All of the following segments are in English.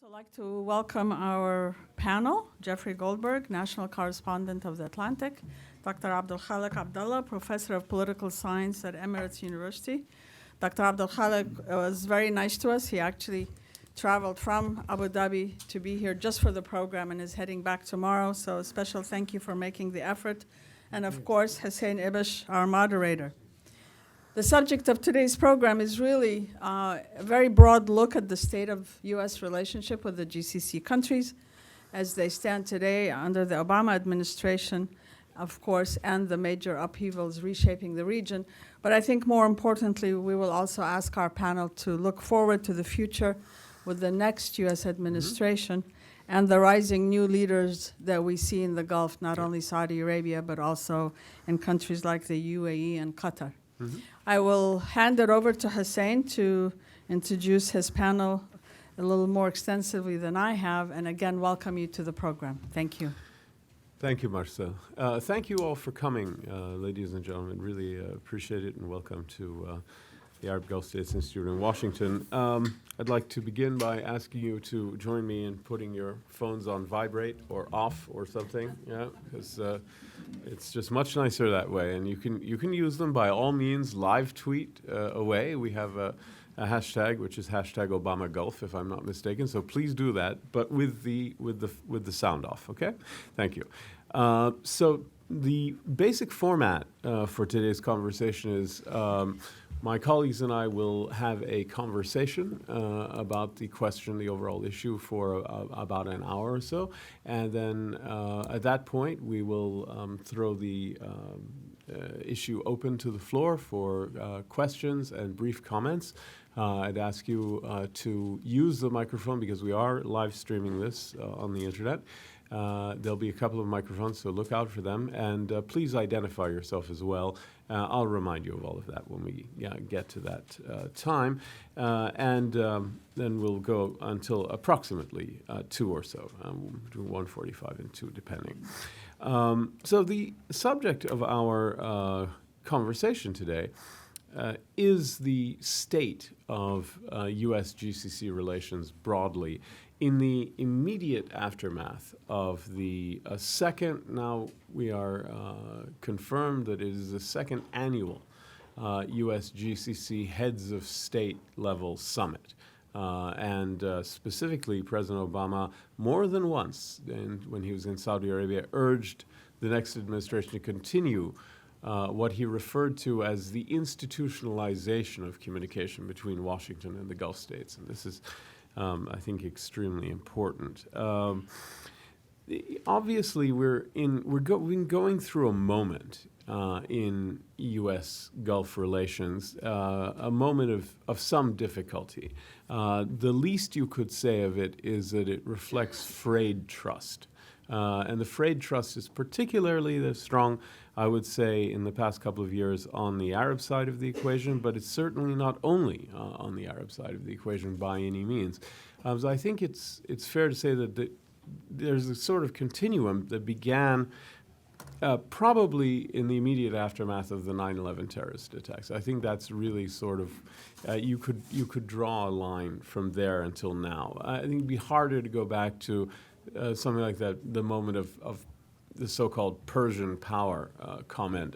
Also like to welcome our panel, Jeffrey Goldberg, National Correspondent of The Atlantic, Dr. Abdulkhaleq Abdulla, Professor of Political Science at Emirates University. Dr. Abdulkhaleq was very nice to us. He actually traveled from Abu Dhabi to be here just for the program and is heading back tomorrow. So a special thank you for making the effort. And of course, Hussein Ibish, our moderator. The subject of today's program is really a very broad look at the state of U.S. relationship with the GCC countries as they stand today under the Obama administration, of course, and the major upheavals reshaping the region. But I think more importantly, we will also ask our panel to look forward to the future with the next U.S. administration and the rising new leaders that we see in the Gulf, not only Saudi Arabia, but also in countries like the UAE and Qatar. I will hand it over to Hussein to introduce his panel a little more extensively than I have, and again, welcome you to the program. Thank you. Thank you, Marcel. Thank you all for coming, ladies and gentlemen. Really appreciate it, and welcome to the Arab Gulf States Institute in Washington. I'd like to begin by asking you to join me in putting your phones on vibrate or off or something, because it's just much nicer that way. And you can use them by all means. Live tweet away. We have a hashtag, which is #ObamaGulf, if I'm not mistaken. So please do that, but with the sound off. Okay, thank you. So the basic format for today's conversation is my colleagues and I will have a conversation about the question, the overall issue, for about an hour or so. And then at that point, we will throw the issue open to the floor for questions and brief comments. I'd ask you to use the microphone because we are live streaming this on the internet. There'll be a couple of microphones, so look out for them. And please identify yourself as well. I'll remind you of all of that when we get to that time. And then we'll go until approximately 2 or so, between 1:45 and 2, depending. So the subject of our conversation today is the state of US-GCC relations broadly in the immediate aftermath of the second, now we are confirmed that it is the second annual US-GCC Heads of State level summit. And specifically, President Obama more than once, when he was in Saudi Arabia, urged the next administration to continue what he referred to as the institutionalization of communication between Washington and the Gulf states. And this is, I think, extremely important. Obviously, we've been going through a moment in U.S. Gulf relations, a moment of some difficulty. The least you could say of it is that it reflects frayed trust. And the frayed trust is particularly strong, I would say, in the past couple of years on the Arab side of the equation, but it's certainly not only on the Arab side of the equation by any means. So I think it's fair to say that there's a sort of continuum that began probably in the immediate aftermath of the 9/11 terrorist attacks. I think that's really sort of, you could draw a line from there until now. I think it'd be harder to go back to something like that, the moment of the so-called Persian power comment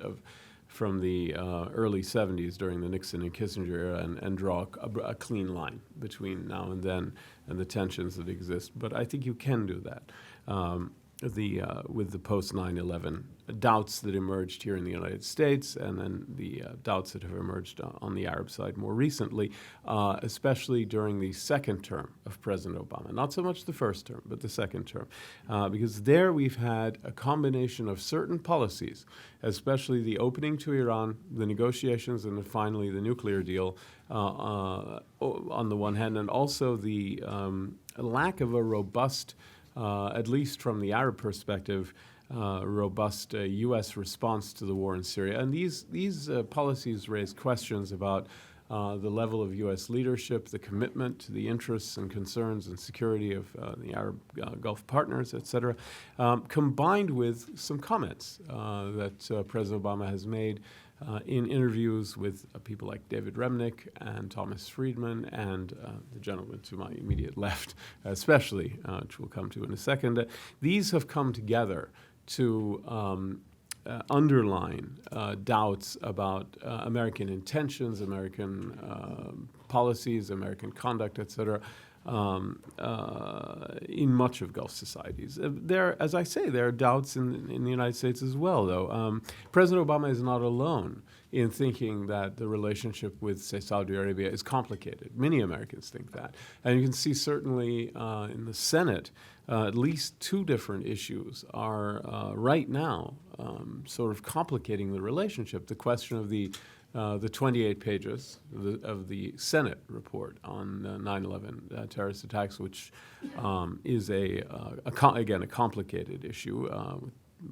from the early 70s during the Nixon and Kissinger era and draw a clean line between now and then and the tensions that exist. But I think you can do that with the post-9/11 doubts that emerged here in the United States, and then the doubts that have emerged on the Arab side more recently, especially during the second term of President Obama. Not so much the first term, but the second term. Because there we've had a combination of certain policies, especially the opening to Iran, the negotiations, and then finally the nuclear deal on the one hand, and also the lack of a robust, at least from the Arab perspective, robust U.S. response to the war in Syria. And these policies raise questions about the level of U.S. leadership, the commitment to the interests and concerns and security of the Arab Gulf partners, et cetera, combined with some comments that President Obama has made in interviews with people like David Remnick and Thomas Friedman and the gentleman to my immediate left, especially, which we'll come to in a second, these have come together to underline doubts about American intentions, American policies, American conduct, et cetera, in much of Gulf societies. As I say, there are doubts in the United States as well, though. President Obama is not alone in thinking that the relationship with, say, Saudi Arabia is complicated. Many Americans think that. And you can see certainly in the Senate, at least two different issues are right now sort of complicating the relationship. The question of the 28 pages of the Senate report on 9/11 terrorist attacks, which is again a complicated issue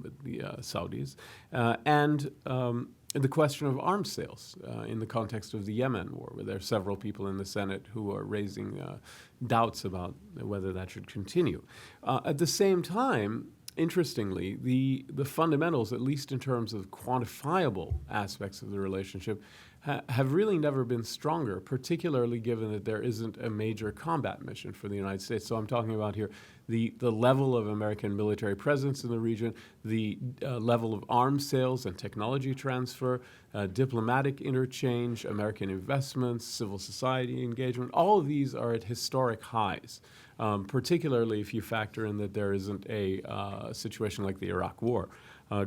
with the Saudis, and the question of arms sales in the context of the Yemen war, where there are several people in the Senate who are raising doubts about whether that should continue. At the same time, interestingly, the fundamentals, at least in terms of quantifiable aspects of the relationship, have really never been stronger, particularly given that there isn't a major combat mission for the United States. So I'm talking about here the level of American military presence in the region, the level of arms sales and technology transfer, diplomatic interchange, American investments, civil society engagement. All of these are at historic highs. Particularly if you factor in that there isn't a situation like the Iraq War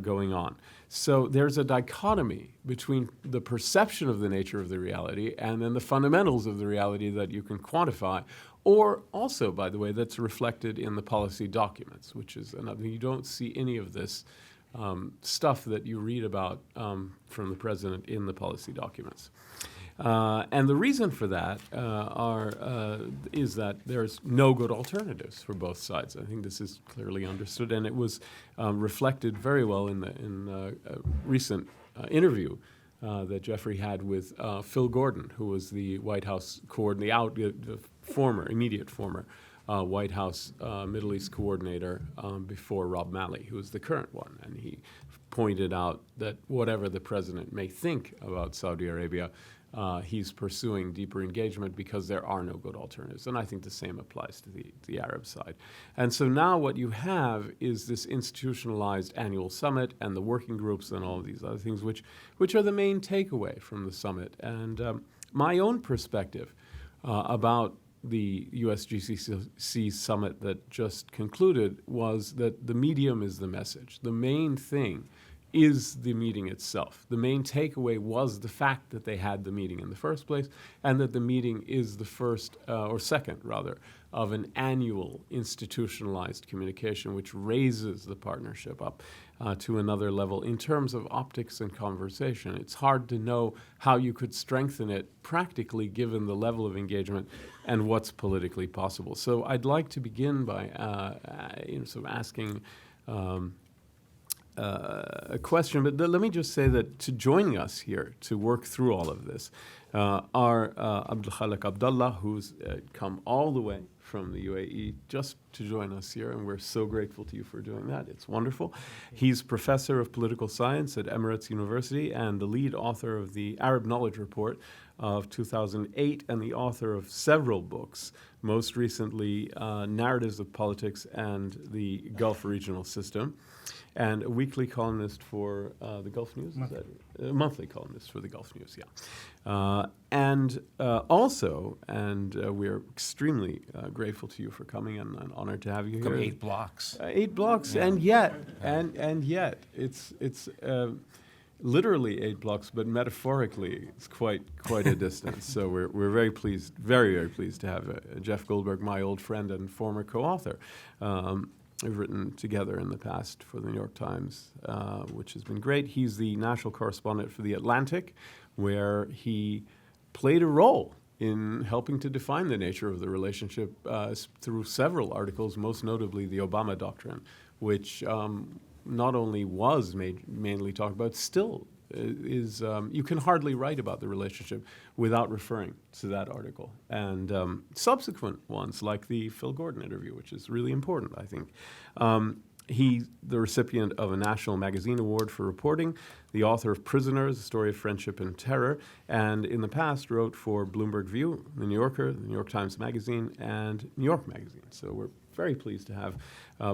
going on. So there's a dichotomy between the perception of the nature of the reality and then the fundamentals of the reality that you can quantify, or also, by the way, that's reflected in the policy documents, which is another. You don't see any of this stuff that you read about from the president in the policy documents. And the reason for that is that there's no good alternatives for both sides. I think this is clearly understood, and it was reflected very well in a recent interview that Jeffrey had with Phil Gordon, who was the White House immediate former White House Middle East coordinator before Rob Malley, who was the current one. And he pointed out that whatever the president may think about Saudi Arabia, he's pursuing deeper engagement because there are no good alternatives. And I think the same applies to the Arab side. And so now what you have is this institutionalized annual summit and the working groups and all of these other things, which are the main takeaway from the summit. And my own perspective about the U.S. GCC summit that just concluded was that the medium is the message. The main thing is the meeting itself. The main takeaway was the fact that they had the meeting in the first place, and that the meeting is the first, or second rather, of an annual institutionalized communication which raises the partnership up to another level in terms of optics and conversation. It's hard to know how you could strengthen it practically given the level of engagement and what's politically possible. So I'd like to begin by sort of asking a question, but let me just say that joining us here to work through all of this are Abdulkhaleq Abdulla, who's come all the way from the UAE just to join us here, and we're so grateful to you for doing that. It's wonderful. He's professor of political science at Emirates University and the lead author of the Arab Knowledge Report of 2008 and the author of several books, most recently Narratives of Politics and the Gulf Regional System, and a weekly columnist for the Gulf News. Monthly. Monthly columnist for the Gulf News, yeah. And also, we're extremely grateful to you for coming and honored to have you here. 8 blocks. 8 blocks, yeah. and yet, it's literally 8 blocks, but metaphorically, it's quite a distance. So we're very pleased, very pleased to have Jeff Goldberg, my old friend and former co-author. We've written together in the past for the New York Times, which has been great. He's the national correspondent for The Atlantic, where he played a role in helping to define the nature of the relationship through several articles, most notably the Obama Doctrine, which not only was mainly talked about, still is, you can hardly write about the relationship without referring to that article. And subsequent ones, like the Phil Gordon interview, which is really important, I think. He's the recipient of a National Magazine Award for reporting, the author of Prisoners, A Story of Friendship and Terror, and in the past wrote for Bloomberg View, The New Yorker, The New York Times Magazine, and New York Magazine. So we're very pleased to have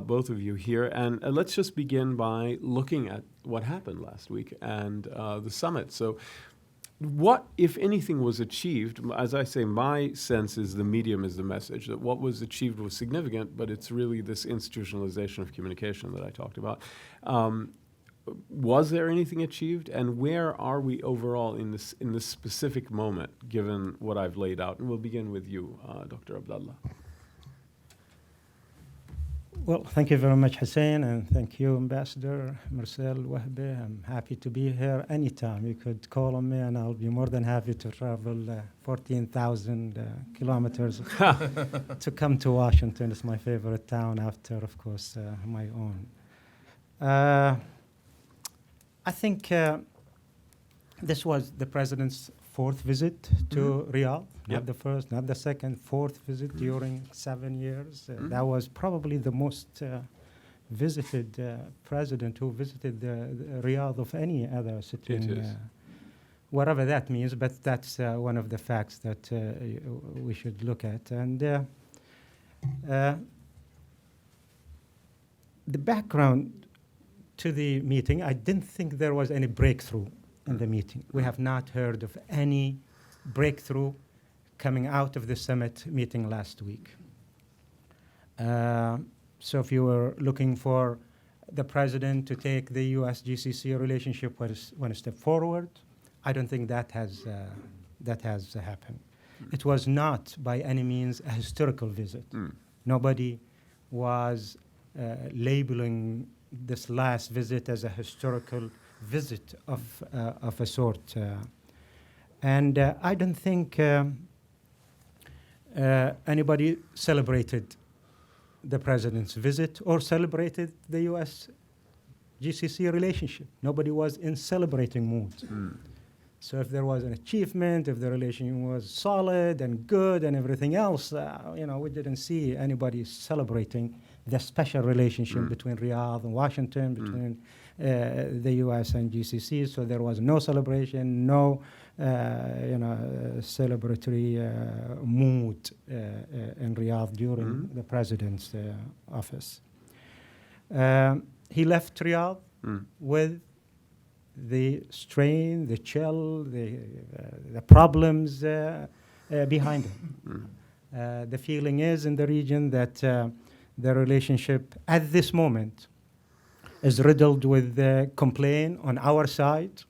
both of you here. And let's just begin by looking at what happened last week and the summit. So what, if anything, was achieved? As I say, my sense is the medium is the message, that what was achieved was significant, but it's really this institutionalization of communication that I talked about. Was there anything achieved, and where are we overall in this specific moment, given what I've laid out? And we'll begin with you, Dr. Abdullah. Well, thank you very much, Hussein, and thank you, Ambassador Marcel Wahbe. I'm happy to be here anytime. You could call on me, and I'll be more than happy to travel 14,000 kilometers to come to Washington. It's my favorite town after, of course, my own. I think this was the president's fourth visit to Riyadh. Not the first, not the second, fourth visit during 7 years. That was probably the most visited president who visited the Riyadh of any other city, whatever that means, but that's one of the facts that we should look at. And the background to the meeting, I didn't think there was any breakthrough in the meeting. We have not heard of any breakthrough coming out of the summit meeting last week. So if you were looking for the president to take the U.S.-GCC relationship one step forward, I don't think that has happened. It was not by any means a historical visit. Nobody was labeling this last visit as a historical visit of a sort. And I don't think anybody celebrated the president's visit or celebrated the U.S.-GCC relationship. Nobody was in celebrating mood. So if there was an achievement, if the relation was solid and good and everything else, we didn't see anybody celebrating the special relationship between Riyadh and Washington, between the U.S. and GCC. So there was no celebration, no celebratory mood in Riyadh during the president's office. He left Riyadh with the strain, the chill, the problems behind him. The feeling is in the region that the relationship at this moment is riddled with complaint on our side.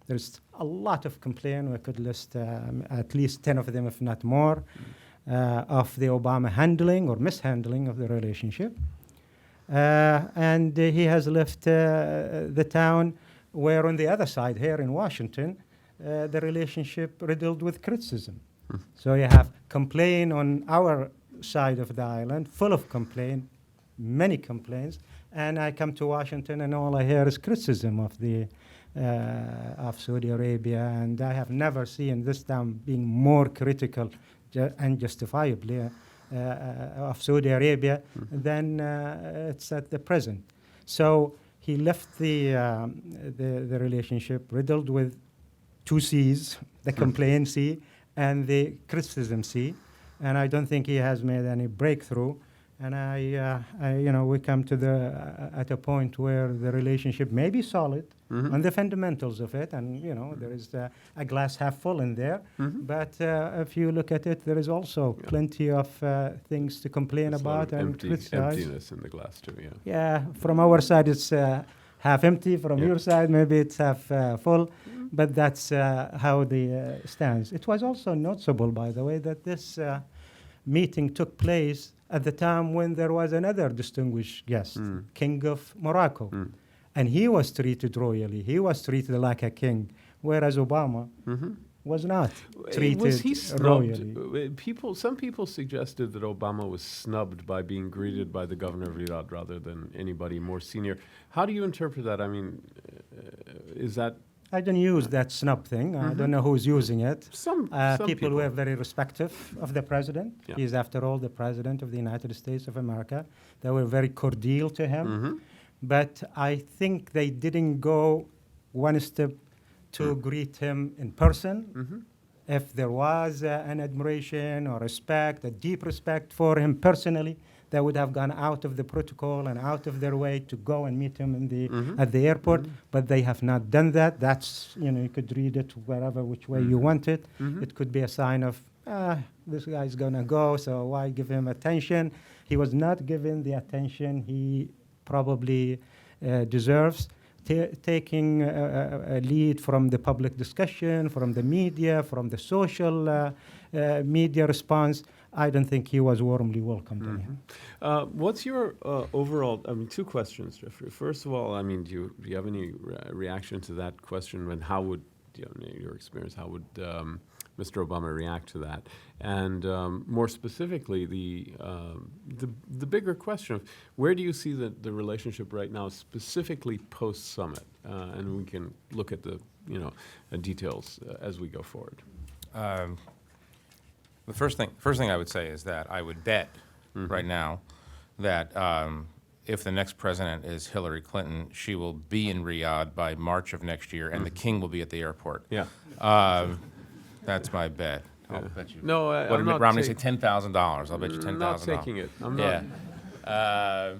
There's a lot of complaint. We could list at least 10 of them, if not more, of the Obama handling or mishandling of the relationship. And he has left the town where on the other side, here in Washington, the relationship riddled with criticism. So you have complaint on our side of the island, full of complaint, many complaints, and I come to Washington and all I hear is criticism of Saudi Arabia, and I have never seen this town being more critical and justifiably of Saudi Arabia than it's at the present. So he left the relationship riddled with two C's, the complaint C and the criticism C, and I don't think he has made any breakthrough. And we come to at a point where the relationship may be solid on the fundamentals of it, and there is a glass half full in there. But if you look at it, there is also plenty of things to complain about and criticize. Emptiness in the glass too. Yeah, from our side it's half empty. From your side, maybe it's half full. But that's how the stands. It was also noticeable, by the way, that this meeting took place at the time when there was another distinguished guest, King of Morocco. And he was treated royally. He was treated like a king, whereas Obama was not treated was he snubbed? royally. Some people suggested that Obama was snubbed by being greeted by the governor of Riyadh rather than anybody more senior. How do you interpret that? I mean, is that I don't use that snub thing. I don't know who's using it. Some People were very respectful of the president. Yeah. He's, after all, the president of the United States of America. They were very cordial to him. But I think they didn't go one step to greet him in person. If there was an admiration or respect, a deep respect for him personally, they would have gone out of the protocol and out of their way to go and meet him in the at the airport. But they have not done that. That's, you could read it wherever, which way you want it. It could be a sign of, this guy's gonna go, so why give him attention? He was not given the attention he probably deserves. Taking a lead from the public discussion, from the media, from the social media response, I don't think he was warmly welcomed in here. What's your overall, two questions, Jeffrey. First of all, do you have any reaction to that question, and how would, in your experience, how would Mr. Obama react to that? And more specifically, the bigger question of where do you see the relationship right now, specifically post-summit? And we can look at the details as we go forward. The first thing I would say is that I would bet right now that if the next president is Hillary Clinton, she will be in Riyadh by March of next year, and the king will be at the airport. Yeah. That's my bet. I'll bet you. No, what I'm did not Mitt Romney say? $10,000. I'll bet you $10,000. I'm not taking it. I'm yeah. not.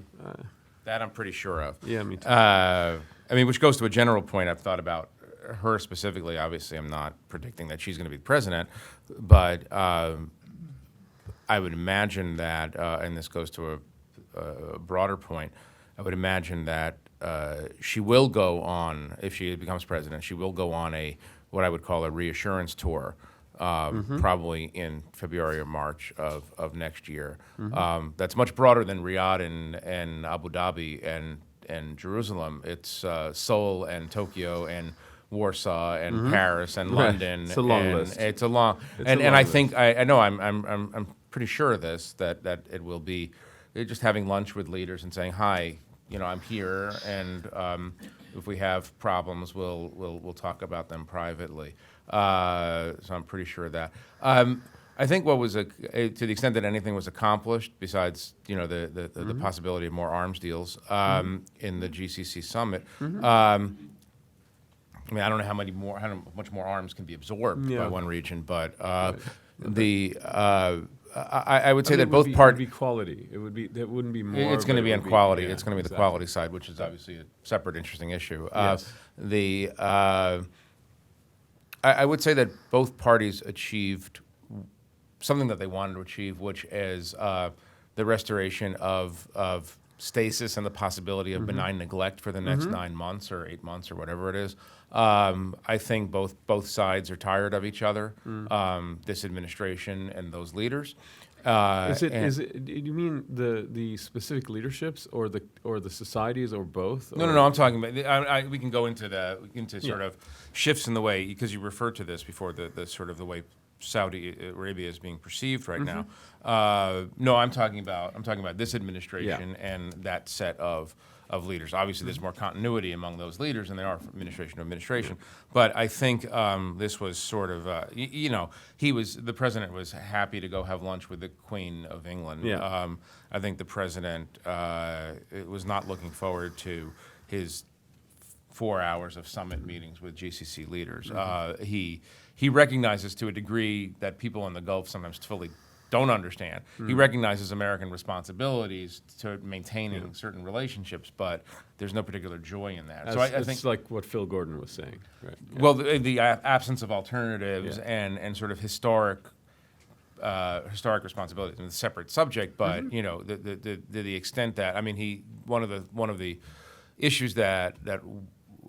That I'm pretty sure of. Yeah, me too. Which goes to a general point I've thought about her specifically. Obviously, I'm not predicting that she's going to be the president, but I would imagine that, and this goes to a broader point, I would imagine that she will go on, if she becomes president, she will go on what I would call a reassurance tour, probably in February or March of next year. That's much broader than Riyadh and Abu Dhabi and Jerusalem. It's Seoul and Tokyo and Warsaw and Paris and London. It's a long list. It's a long, and I think I know I'm pretty sure of this, that it will be just having lunch with leaders and saying, hi, I'm here, and if we have problems, we'll talk about them privately. So I'm pretty sure of that. I think what was to the extent that anything was accomplished, besides the possibility of more arms deals in the GCC summit. I don't know how much more arms can be absorbed by one region, but I would say that both parties. It would be quality. It wouldn't be more. It's going to be on quality. Yeah, it's going to be the quality side, which is obviously a separate, interesting issue. Yes. I would say that both parties achieved something that they wanted to achieve, which is the restoration of stasis and the possibility of benign neglect for the next 9 months or 8 months or whatever it is. I think both sides are tired of each other, this administration and those leaders. Do you mean the specific leaderships or the societies or both? No. I'm talking about. We can go into sort of shifts in the way, because you referred to this before, the sort of the way Saudi Arabia is being perceived right now. No, I'm talking about this administration and that set of leaders. Obviously, there's more continuity among those leaders than there are from administration to administration. But I think this was sort of, the president was happy to go have lunch with the Queen of England. Yeah. I think the president was not looking forward to his 4 hours of summit meetings with GCC leaders. He recognizes to a degree that people in the Gulf sometimes fully don't understand. He recognizes American responsibilities to maintaining certain relationships, but there's no particular joy in that. So I think it's like what Phil Gordon was saying, right? Yeah. Well, the absence of alternatives and sort of historic responsibilities. And it's a separate subject, but the extent that one of the issues that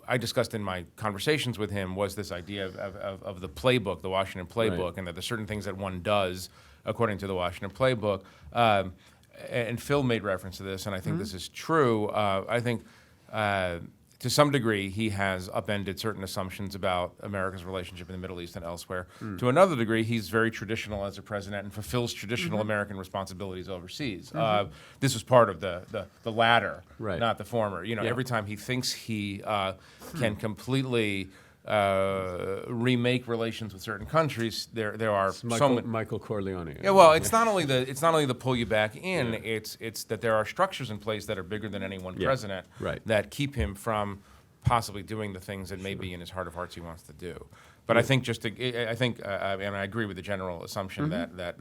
I discussed in my conversations with him was this idea of the playbook, the Washington playbook, and that there's certain things that one does according to the Washington playbook. And Phil made reference to this, and I think this is true. I think to some degree he has upended certain assumptions about America's relationship in the Middle East and elsewhere. To another degree, he's very traditional as a president and fulfills traditional American responsibilities overseas. This was part of the latter, not the former. Every time he thinks he can completely remake relations with certain countries, there are It's so many. Michael Corleone. Yeah, well, it's not only the pull you back in. It's that there are structures in place that are bigger than any one president right. that keep him from possibly doing the things that maybe in his heart of hearts he wants to do. But I think and I agree with the general assumption that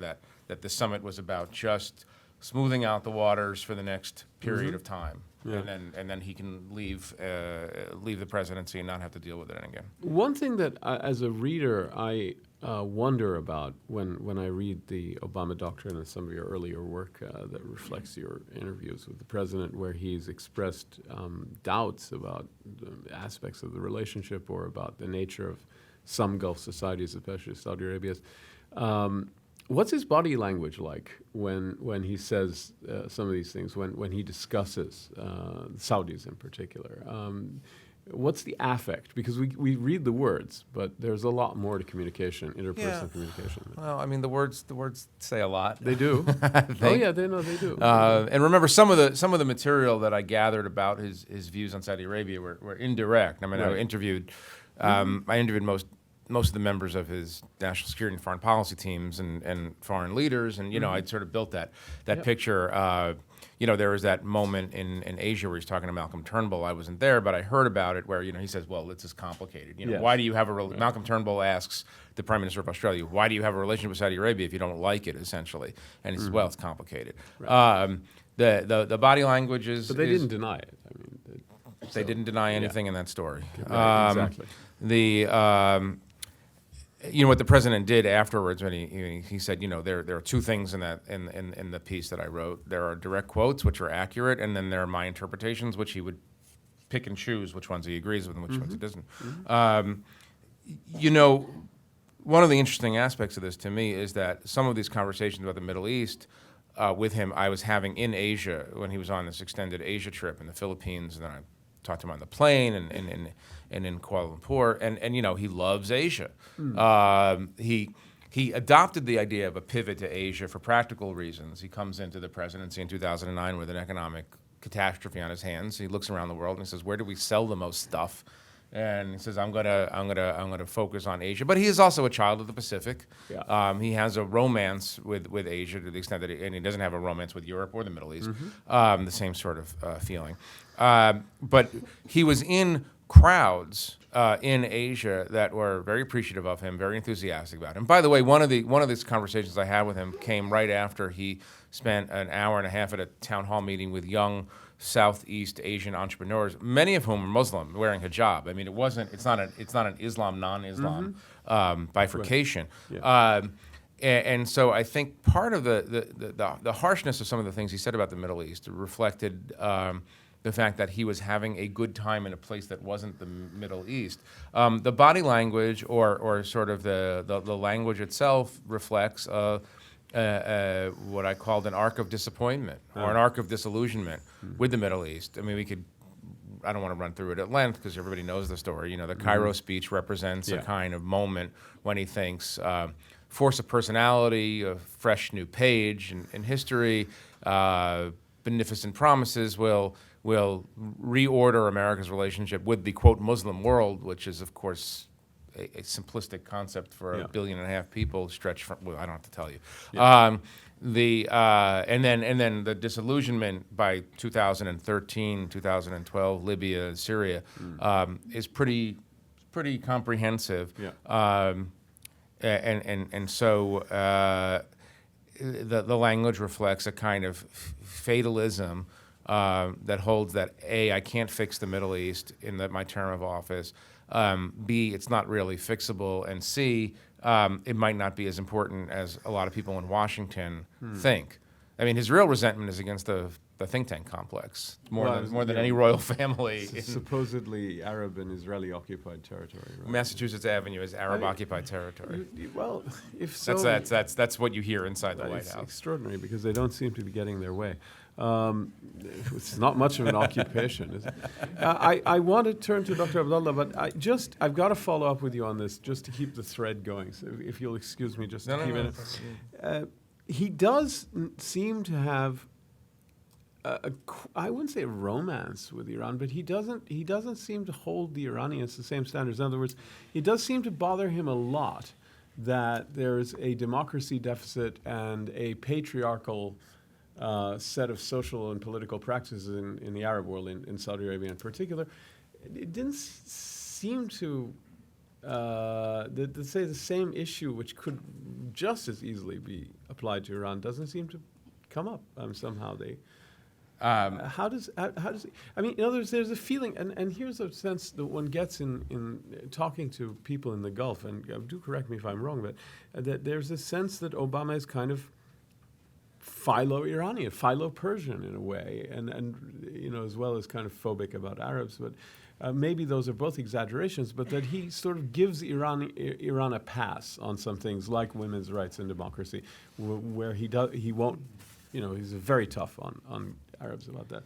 the summit was about just smoothing out the waters for the next period of time, and then he can leave the presidency and not have to deal with it again. One thing that, as a reader, I wonder about when I read the Obama Doctrine and some of your earlier work that reflects your interviews with the president, where he's expressed doubts about the aspects of the relationship or about the nature of some Gulf societies, especially Saudi Arabia's. What's his body language like when he says some of these things, when he discusses Saudis in particular? What's the affect? Because we read the words, but there's a lot more to communication, interpersonal communication. Well, I mean, the words say a lot. They do. Oh yeah, they do. And remember, some of the material that I gathered about his views on Saudi Arabia were indirect. I mean, I interviewed most of the members of his national security and foreign policy teams and foreign leaders, and I'd sort of built that picture. There was that moment in Asia where he's talking to Malcolm Turnbull. I wasn't there, but I heard about it where he says, "Well, this is complicated. Why do you have a Malcolm Turnbull asks the Prime Minister of Australia, "Why do you have a relationship with Saudi Arabia if you don't like it?" Essentially, and he says, "Well, it's complicated." Right. The body language is. But they didn't deny it. I mean, they didn't deny anything in that story. Right, exactly. What the president did afterwards when he said, there are two things in the piece that I wrote. There are direct quotes, which are accurate, and then there are my interpretations, which he would pick and choose which ones he agrees with and which ones he doesn't. One of the interesting aspects of this to me is that some of these conversations about the Middle East with him, I was having in Asia when he was on this extended Asia trip in the Philippines, and then I talked to him on the plane and in Kuala Lumpur, and he loves Asia. He adopted the idea of a pivot to Asia for practical reasons. He comes into the presidency in 2009 with an economic catastrophe on his hands. He looks around the world and he says, "Where do we sell the most stuff?" And he says, I'm gonna focus on Asia. But he is also a child of the Pacific. Yeah. He has a romance with Asia to the extent that and he doesn't have a romance with Europe or the Middle East. The same sort of feeling. But he was in crowds in Asia that were very appreciative of him, very enthusiastic about him. By the way, one of these conversations I had with him came right after he spent an hour and a half at a town hall meeting with young Southeast Asian entrepreneurs, many of whom are Muslim, wearing hijab. I mean, it's not an Islam non-Islam bifurcation. Right. Yeah. And so I think part of the harshness of some of the things he said about the Middle East reflected the fact that he was having a good time in a place that wasn't the Middle East. The body language or sort of the language itself reflects what I called an arc of disappointment or an arc of disillusionment with the Middle East. I mean, I don't want to run through it at length because everybody knows the story. The Cairo speech represents a kind of moment when he thinks force of personality, a fresh new page in history, beneficent promises will reorder America's relationship with the, quote, Muslim world, which is, of course, a simplistic concept for 1.5 billion people stretched from, well, I don't have to tell you. Yeah. And then the disillusionment by 2013, 2012, Libya, Syria, is pretty comprehensive. Yeah. And so the language reflects a kind of fatalism that holds that A, I can't fix the Middle East in my term of office. B, it's not really fixable, and C, it might not be as important as a lot of people in Washington think. I mean, his real resentment is against the think tank complex more than any royal family. Supposedly Arab and Israeli occupied territory. Right? Massachusetts Avenue is Arab occupied territory. Well, if so, that's what you hear inside the White House. Extraordinary because they don't seem to be getting their way. It's not much of an occupation, is it? I want to turn to Dr. Abdullah, but I've got to follow up with you on this just to keep the thread going. So if you'll excuse me just a few minutes. He does seem to have I wouldn't say a romance with Iran, but he doesn't seem to hold the Iranians to the same standards. In other words, it does seem to bother him a lot that there's a democracy deficit and a patriarchal set of social and political practices in the Arab world, in Saudi Arabia in particular. It didn't seem to say the same issue, which could just as easily be applied to Iran, doesn't seem to come up somehow. How does I mean, in other words, there's a feeling, and here's a sense that one gets in talking to people in the Gulf, and do correct me if I'm wrong, but that there's a sense that Obama is kind of philo-Iranian, philo-Persian in a way, and you know, as well as kind of phobic about Arabs, but maybe those are both exaggerations, but that he sort of gives Iran a pass on some things like women's rights and democracy, where he won't, you know, he's very tough on Arabs about that.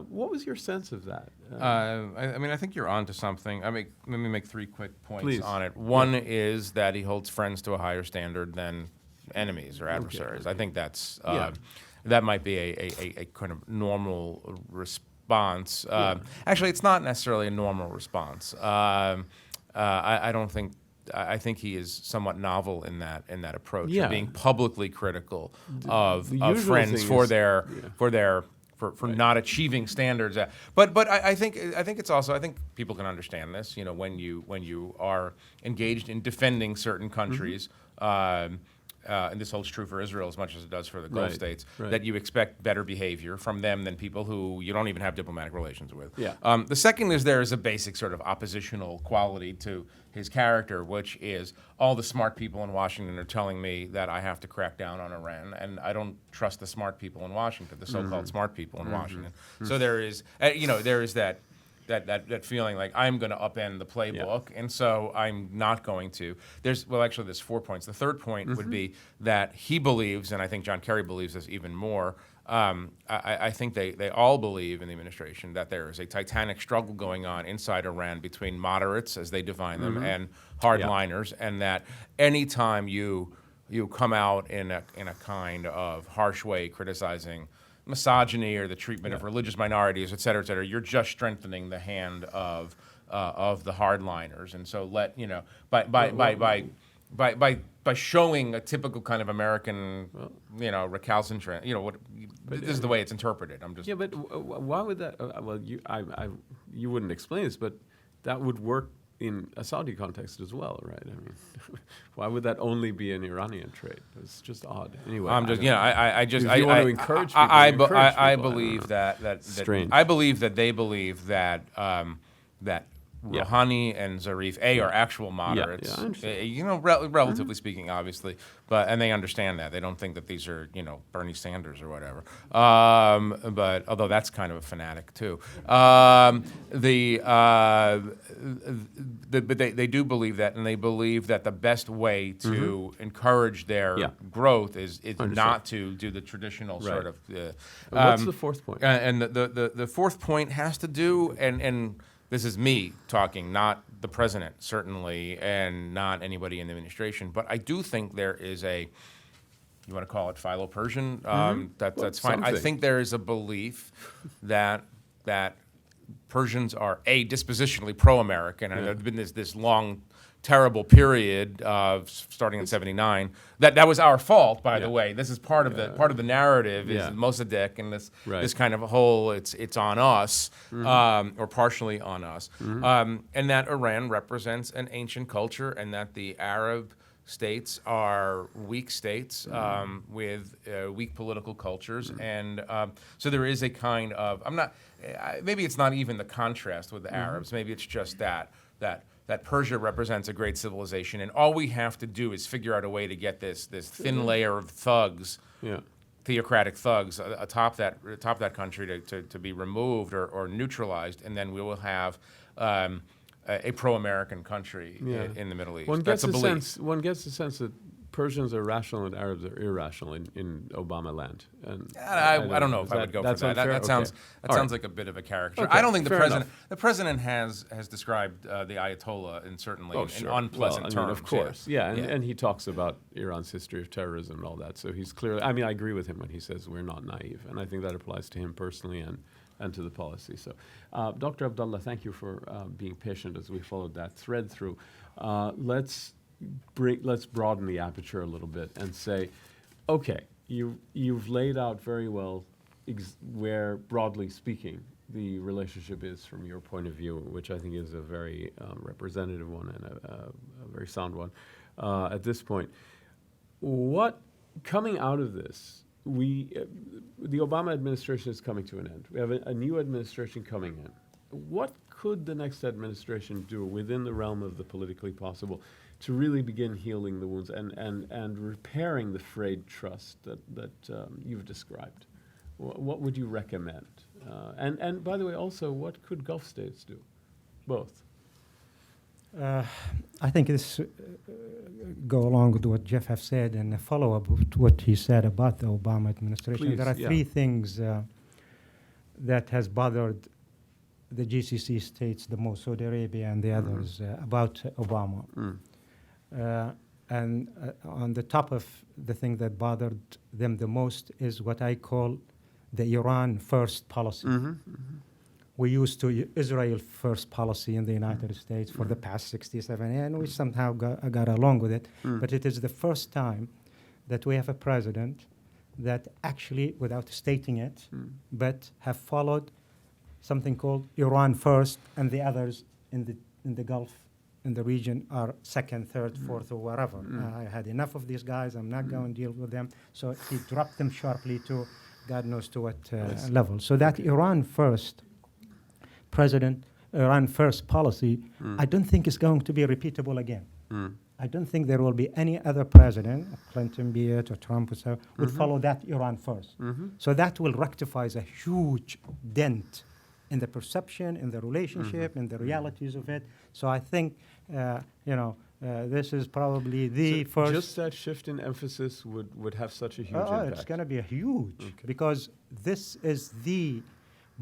What was your sense of that? I mean, I think you're onto something. Let me make 3 quick points Please. on it. One is that he holds friends to a higher standard than enemies or adversaries. Okay. I think that's Yeah. that might be a kind of normal response. Actually, it's not necessarily a normal response. I don't think. I think he is somewhat novel in that approach Yeah. of being publicly critical of usual friends thing for is- their yeah. for not achieving standards. But I think it's also, I think people can understand this. You know, when you are engaged in defending certain countries. And this holds true for Israel as much as it does for the Gulf Right, states, right. that you expect better behavior from them than people who you don't even have diplomatic relations with. Yeah. The second is there is a basic sort of oppositional quality to his character, which is all the smart people in Washington are telling me that I have to crack down on Iran, and I don't trust the smart people in Washington, the so-called smart people in Washington. So there is, there is that feeling like I'm going to upend the playbook, and so I'm not going to. There's 4 points. The third point would be that he believes, and I think John Kerry believes this even more. I think they all believe in the administration that there is a titanic struggle going on inside Iran between moderates, as they define them, and hardliners, and that anytime you come out in a kind of harsh way criticizing misogyny or the treatment of religious minorities, et cetera, you're just strengthening the hand of the hardliners. And so by showing a typical kind of American, recalcitrant, this is the way it's interpreted. I'm just Yeah, but why would that? You wouldn't explain this, but that would work in a Saudi context as well, right? I mean, why would that only be an Iranian trait? It's just odd. Anyway, I'm just, If you want to encourage people, I don't believe know. that Strange. I believe that they believe that that Rouhani and Zarif are actual moderates. I understand. Relatively speaking, obviously, and they understand that. They don't think that these are Bernie Sanders or whatever. But although that's kind of a fanatic too. But they do believe that, and they believe that the best way to encourage their growth is not to do the traditional sort of. What's the fourth point? And the fourth point has to do, and this is me talking, not the president, certainly, and not anybody in the administration. But I do think there is you want to call it philo-Persian? That's fine. I something. think there is a belief that Persians are, dispositionally pro-American, and there's been this long, terrible period of starting in '79. That was our fault, by the way. This is part of the narrative is Mossadegh and this kind of a whole it's on us or partially on us, and that Iran represents an ancient culture, and that the Arab states are weak states with weak political cultures, and so there is a kind of maybe it's not even the contrast with the Arabs. Maybe it's just that Persia represents a great civilization, and all we have to do is figure out a way to get this thin layer of thugs, theocratic thugs, atop that country to be removed or neutralized, and then we will have a pro-American country in the Middle East. One That's gets a belief. One gets the sense that Persians are rational and Arabs are irrational in Obama land. And I don't know if I would go for that. That sounds like a bit of a caricature. Okay, I don't think fair the president has described the Ayatollah in unpleasant terms. Of course, and he talks about Iran's history of terrorism and all that. So he's clearly. I mean, I agree with him when he says we're not naive, and I think that applies to him personally and to the policy. So, Dr. Abdullah, thank you for being patient as we followed that thread through. Let's broaden the aperture a little bit and say, okay, you've laid out very well where, broadly speaking, the relationship is from your point of view, which I think is a very representative one and a very sound one at this point. What, coming out of this, the Obama administration is coming to an end. We have a new administration coming in. What could the next administration do within the realm of the politically possible to really begin healing the wounds and repairing the frayed trust that you've described? What would you recommend? And by the way, also, what could Gulf states do? Both. I think this go along with what Jeff have said and a follow-up with what he said about the Obama administration. Please, there are three things that has bothered the GCC states the most, Saudi Arabia and the others, about Obama. And on the top of the thing that bothered them the most is what I call the Iran first policy. We used to Israel first policy in the United States for the past 67 years, and we somehow got along with it. But it is the first time that we have a president that actually, without stating it, but have followed something called Iran first, and the others in the Gulf, in the region, are second, third, fourth, or wherever. I had enough of these guys. I'm not going to deal with them. So he dropped them sharply to God knows to what level. So that Iran first Iran first policy, I don't think is going to be repeatable again. I don't think there will be any other president, Clinton be it or Trump or so, would follow that Iran first. So that will rectify a huge dent in the perception, in the relationship, in the realities of it. So I think, this is probably the first. Just that shift in emphasis would have such a huge impact. It's going to be a huge, because this is the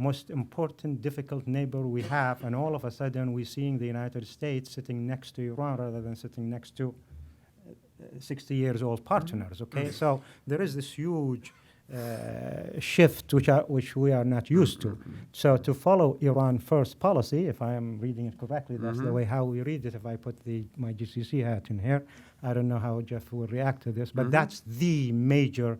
most important, difficult neighbor we have, and all of a sudden we're seeing the United States sitting next to Iran rather than sitting next to 60 years old partners, okay? So there is this huge shift which we are not used to. So to follow Iran first policy, if I am reading it correctly, that's the way how we read it. If I put my GCC hat in here, I don't know how Jeff will react to this, but that's the major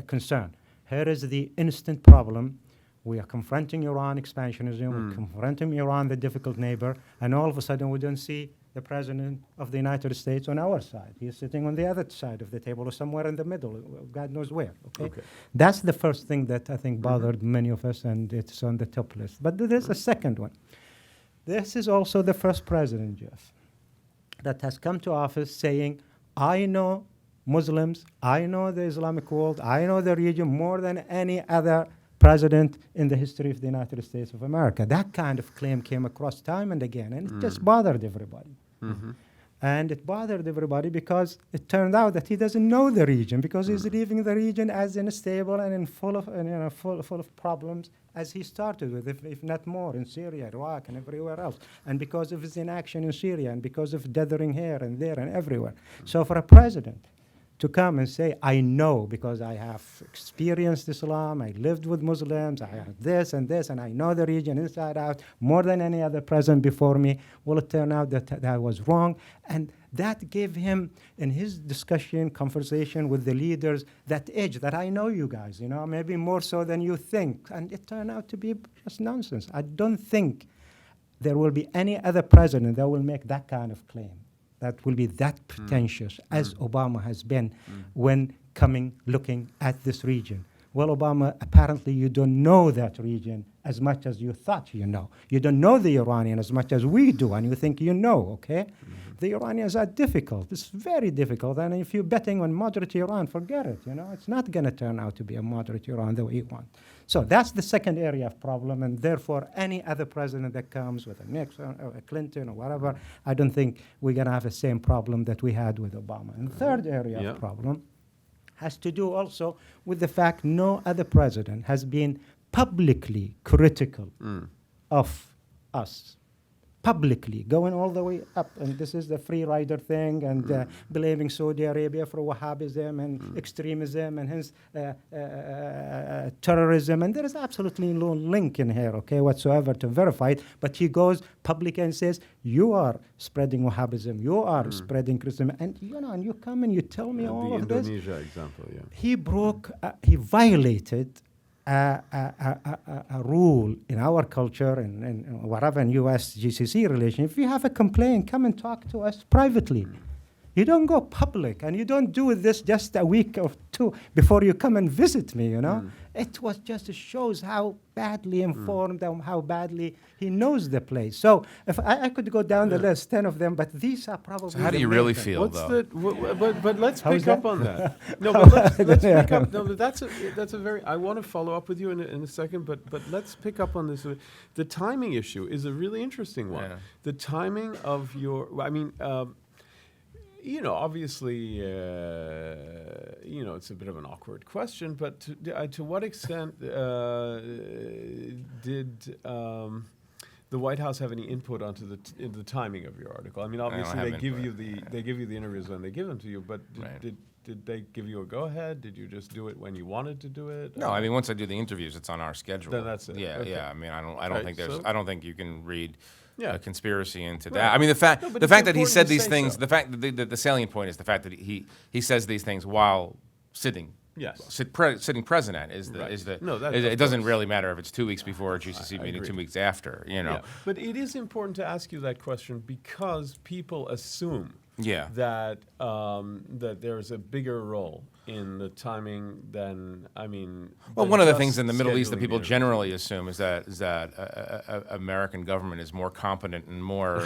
concern. Here is the instant problem. We are confronting Iran expansionism, we're confronting Iran, the difficult neighbor, and all of a sudden we don't see the President of the United States on our side. He's sitting on the other side of the table or somewhere in the middle, God knows where, okay? That's the first thing that I think bothered many of us, and it's on the top list. But there's a second one. This is also the first president, Jeff, that has come to office saying, I know Muslims, I know the Islamic world, I know the region more than any other president in the history of the United States of America. That kind of claim came across time and again, and it just bothered everybody. And it bothered everybody because it turned out that he doesn't know the region, because he's leaving the region as unstable and full of problems as he started with, if not more, in Syria, Iraq, and everywhere else. And because of his inaction in Syria, and because of dithering here and there and everywhere. So for a president to come and say, I know because I have experienced Islam, I lived with Muslims, I have this, and I know the region inside out more than any other president before me, well, it turned out that I was wrong. And that gave him, in his discussion, conversation with the leaders, that edge that I know you guys, maybe more so than you think. And it turned out to be just nonsense. I don't think there will be any other president that will make that kind of claim, that will be that pretentious as Obama has been when looking at this region. Well, Obama, apparently you don't know that region as much as you thought you know. You don't know the Iranian as much as we do, and you think you know, okay? The Iranians are difficult. It's very difficult, and if you're betting on moderate Iran, forget it, It's not going to turn out to be a moderate Iran the way you want. So that's the second area of problem, and therefore any other president that comes with a Nixon or a Clinton or whatever, I don't think we're going to have the same problem that we had with Obama. And the third area of problem has to do also with the fact no other president has been publicly critical of us. Publicly, going all the way up. And this is the free rider thing and blaming Saudi Arabia for Wahhabism and extremism and hence terrorism. And there is absolutely no link in here, okay, whatsoever to verify it. But he goes public and says, you are spreading Wahhabism, you are spreading Christian. And, you know, and you come and you tell me all of this. The Indonesia example, yeah. He broke, he violated a rule in our culture and whatever in U.S. GCC relation. If you have a complaint, come and talk to us privately. You don't go public, and you don't do this just a week or two before you come and visit me, you know. It was just shows how badly informed and how badly he knows the place. So if I could go down the list, 10 of them, but these are probably So how do the you main really thing. feel, What's though? but let's How's pick up that? on that. No, but let's pick up. No, but that's a very. I want to follow up with you in a second, but let's pick up on this. The timing issue is a really interesting one. Yeah. The timing of your. I mean. You know, obviously, you know, it's a bit of an awkward question, but to what extent did the White House have any input onto the timing of your article? I mean, obviously, have they give input. you the interviews when they give them to you, but Right. did they give you a go ahead? Did you just do it when you wanted to do it? No, I mean, once I do the interviews, it's on our schedule. Then that's it. Yeah, Okay. yeah. I mean, I don't Right, think so- I don't think you can read Yeah. a conspiracy into Right. that. I mean, the fact No, but the it's fact that he important said to these say things, so. the fact that the salient point is the fact that he says these things while sitting. Yes. Sitting president is the Right. is the. No, that- it of doesn't course. really matter if it's 2 weeks before a GCC I meeting, agree. 2 weeks after. You know. Yeah. But it is important to ask you that question because people assume Yeah. that that there's a bigger role in the timing than I mean. Well, than one of the just things in the Middle East that scheduling people the interviews. generally assume is that American government is more competent and more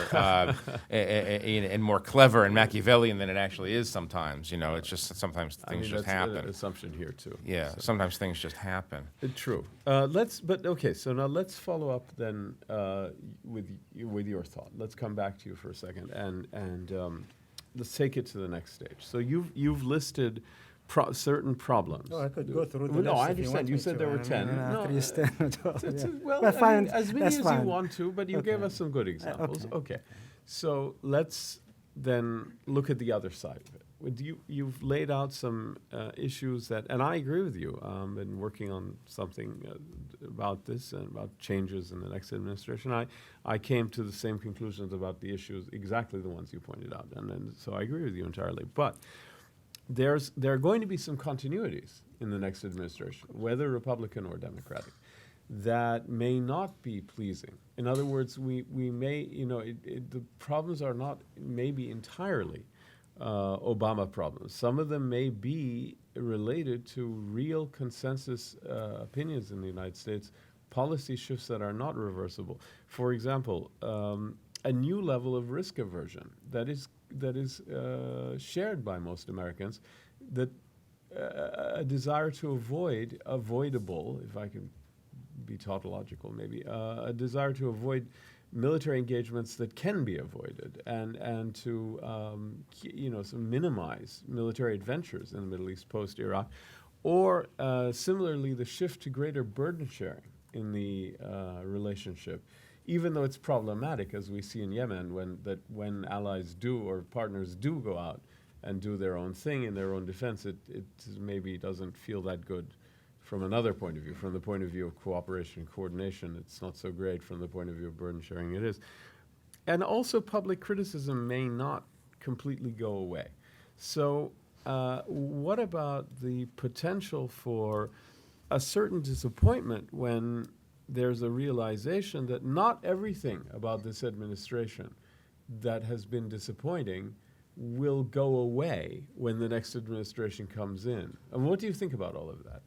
and more clever and Machiavellian than it actually is. Sometimes, you know, it's just sometimes I things mean, just that's happen. an assumption here too. Yeah, So- sometimes things just happen. True. Okay. So now let's follow up then with your thought. Let's come back to you for a second and let's take it to the next stage. So you've listed certain problems. Oh, I could go through the Well, no, list I if you understand. want You me said to. there were I 10. mean, No, at least 10 or 12, yeah. Well, But I fine, mean, as many that's as fine. you want to, but you gave Okay. us some good examples. okay. Okay. So let's then look at the other side of it. You've laid out some issues that, and I agree with you. Been working on something about this and about changes in the next administration. I came to the same conclusions about the issues, exactly the ones you pointed out, and so I agree with you entirely. But there are going to be some continuities in the next administration, whether Republican or Democratic, that may not be pleasing. In other words, we may, you know, the problems are not maybe entirely Obama problems. Some of them may be related to real consensus opinions in the United States, policy shifts that are not reversible. For example, a new level of risk aversion that is shared by most Americans, that a desire to avoid avoidable, if I can be tautological maybe, a desire to avoid military engagements that can be avoided and to sort of minimize military adventures in the Middle East post-Iraq, or similarly the shift to greater burden sharing in the relationship, even though it's problematic, as we see in Yemen, when allies do or partners do go out and do their own thing in their own defense, it maybe doesn't feel that good from another point of view. From the point of view of cooperation and coordination, it's not so great. From the point of view of burden sharing, it is. And also public criticism may not completely go away. So what about the potential for a certain disappointment when there's a realization that not everything about this administration that has been disappointing will go away when the next administration comes in? And what do you think about all of that?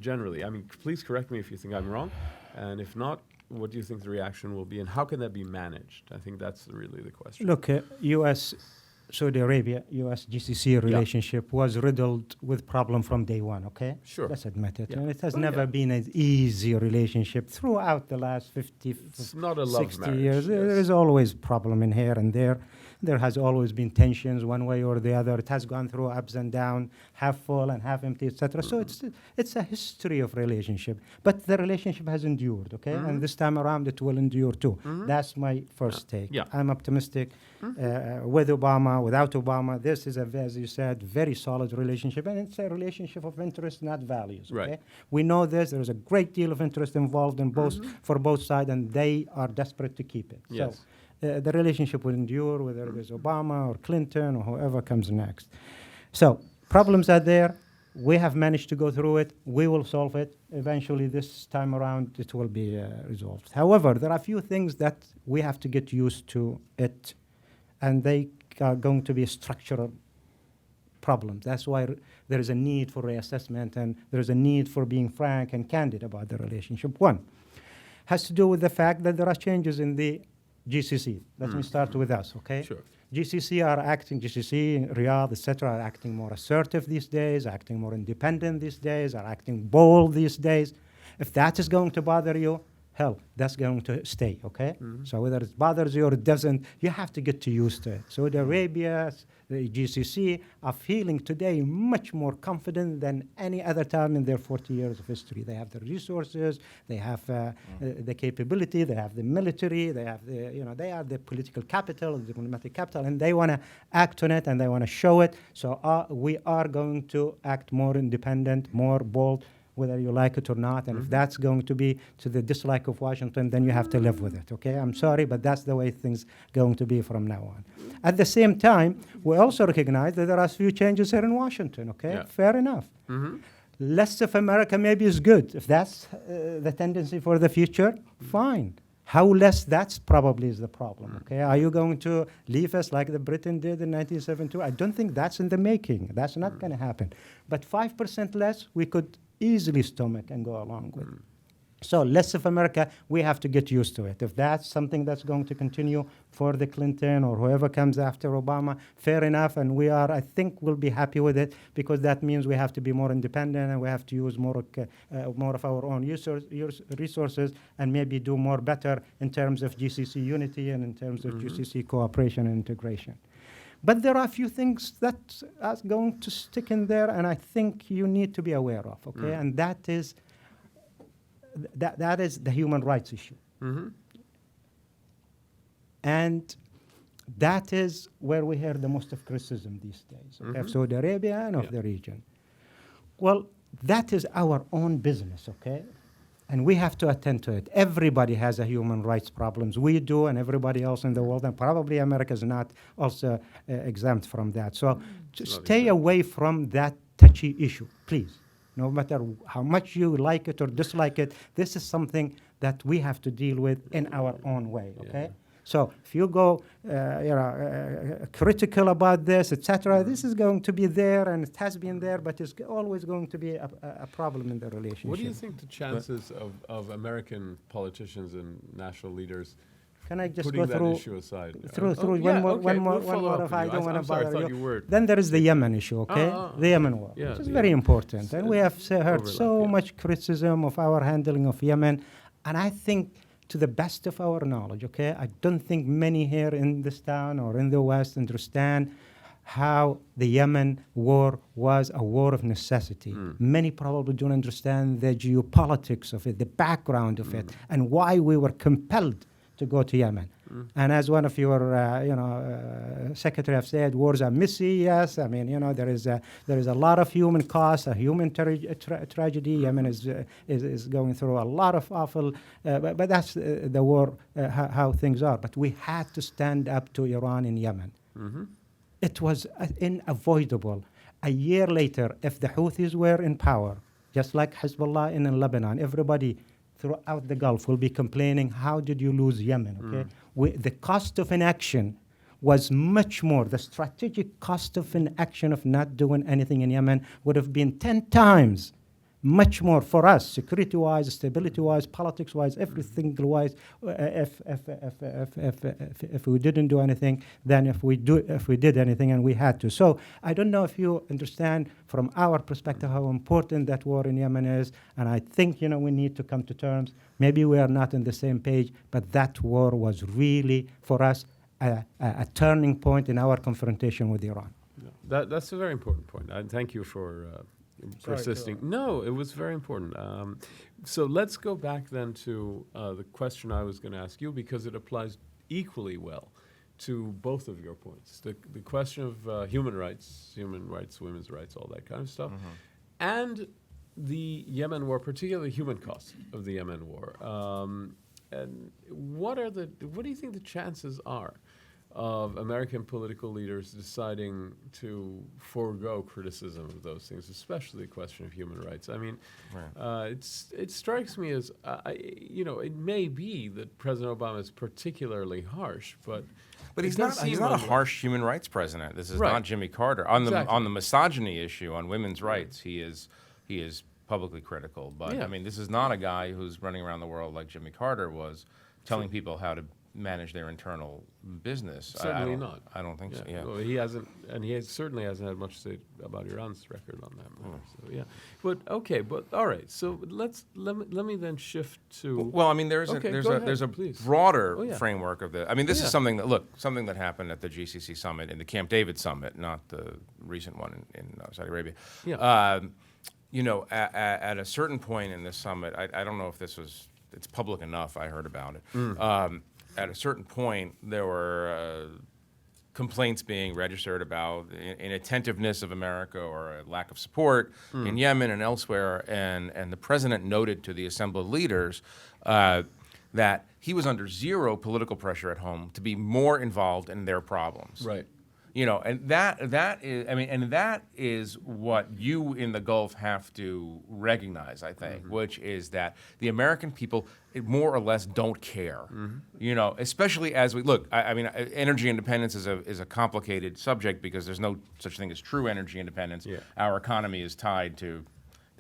Generally, I mean, please correct me if you think I'm wrong, and if not, what do you think the reaction will be, and how can that be managed? I think that's really the question. Look, U.S. Saudi Arabia, U.S. GCC relationship was riddled with problem from day one, okay? Sure. Let's admit it. Yeah. And it has Oh, never yeah. been an easy relationship throughout the last 50, It's not a love 60 marriage, years. There yes. is always problem in here and there. There has always been tensions one way or the other. It has gone through ups and downs, half full and half empty, etc. So it's a history of relationship. But the relationship has endured, okay? And this time around it will endure too. That's my first take. Yeah. I'm optimistic. With Obama, without Obama, this is, as you said, very solid relationship. And it's a relationship of interest, not values, okay? Right. We know this. There is a great deal of interest involved in both, for both sides, and they are desperate to keep it. Yes. So, the relationship will endure, whether it is Obama or Clinton or whoever comes next. So problems are there. We have managed to go through it. We will solve it. Eventually, this time around, it will be resolved. However, there are a few things that we have to get used to it, and they are going to be structural problems. That's why there is a need for reassessment, and there is a need for being frank and candid about the relationship. One has to do with the fact that there are changes in the GCC. Let me start with us, okay? Sure. GCC, Riyadh, etc., are acting more assertive these days, acting more independent these days, are acting bold these days. If that is going to bother you, hell, that's going to stay, okay? So whether it bothers you or it doesn't, you have to get used to it. Saudi Arabia, the GCC are feeling today much more confident than any other time in their 40 years of history. They have the resources, they have the capability, they have the military, they have the, they are the political capital, the diplomatic capital, and they want to act on it and they want to show it. So we are going to act more independent, more bold, whether you like it or not. And if that's going to be to the dislike of Washington, then you have to live with it, okay? I'm sorry, but that's the way things going to be from now on. At the same time, we also recognize that there are a few changes here in Washington, okay? Yeah. Fair enough. Less of America maybe is good. If that's the tendency for the future, fine. How less, that's probably is the problem, okay? Are you going to leave us like the Britain did in 1972? I don't think that's in the making. That's not going to happen. But 5% less, we could easily stomach and go along with. So less of America, we have to get used to it. If that's something that's going to continue for the Clinton or whoever comes after Obama, fair enough, and we are, I think we'll be happy with it, because that means we have to be more independent and we have to use more of our own resources and maybe do more better in terms of GCC unity and in terms of GCC cooperation and integration. But there are a few things that are going to stick in there, and I think you need to be aware of, okay? And that is the human rights issue. And that is where we hear the most of criticism these days, okay? Of Saudi Arabia and of the region. Well, that is our own business, okay? And we have to attend to it. Everybody has a human rights problems. We do, and everybody else in the world, and probably America is not also exempt from that. So stay away from that touchy issue, please. No matter how much you like it or dislike it, this is something that we have to deal with in our own way, okay? So if you go critical about this, etc., this is going to be there, and it has been there, but it's always going to be a problem in the relationship. What do you think the chances of American politicians and national leaders Can I just putting go through that issue aside? one more if I don't want to bother you. Then there is the Yemen issue, okay? The Yemen war, which is very important. And we have heard so much criticism of our handling of Yemen. And I think, to the best of our knowledge, okay, I don't think many here in this town or in the West understand how the Yemen war was a war of necessity. Many probably don't understand the geopolitics of it, the background of it, and why we were compelled to go to Yemen. And as one of your, secretary have said, wars are messy. Yes, I mean, there is a lot of human cost, a human tragedy. Yemen is going through a lot of awful, but that's the war, how things are. But we had to stand up to Iran in Yemen. It was unavoidable. A year later, if the Houthis were in power, just like Hezbollah in Lebanon, everybody throughout the Gulf will be complaining, how did you lose Yemen, okay? The cost of inaction was much more. The strategic cost of inaction of not doing anything in Yemen would have been 10 times much more for us, security-wise, stability-wise, politics-wise, everything-wise. If we didn't do anything, than if we did anything and we had to. So I don't know if you understand from our perspective how important that war in Yemen is, and I think we need to come to terms. Maybe we are not on the same page, but that war was really for us a turning point in our confrontation with Iran. That's a very important point. Thank you for persisting. No, it was very important. So let's go back then to the question I was going to ask you, because it applies equally well to both of your points. The question of human rights, women's rights, all that kind of stuff, and the Yemen war, particularly the human cost of the Yemen war. And what do you think the chances are of American political leaders deciding to forego criticism of those things, especially the question of human rights? I mean, it strikes me as, it may be that President Obama is particularly harsh, but he's not a harsh human rights president. This is not Jimmy Carter. On the misogyny issue, on women's rights, he is publicly critical. But I mean, this is not a guy who's running around the world like Jimmy Carter was, telling people how to manage their internal business. Certainly not. I don't think so. Yeah. Well, he hasn't, and certainly hasn't had much to say about Iran's record on that matter. So yeah, but okay, but all right. So let me then shift to. Well, I mean, there's a please. broader framework of the. I mean, this is something that happened at the GCC summit, in the Camp David summit, not the recent one in Saudi Arabia. Yeah. At a certain point in this summit, I don't know if it's public enough. I heard about it. At a certain point, there were complaints being registered about inattentiveness of America or a lack of support in Yemen and elsewhere, and the president noted to the assembled leaders that he was under zero political pressure at home to be more involved in their problems. Right. And that is what you in the Gulf have to recognize, I think, which is that the American people more or less don't care. Especially as we look. I mean, energy independence is a complicated subject because there's no such thing as true energy independence. Yeah. Our economy is tied to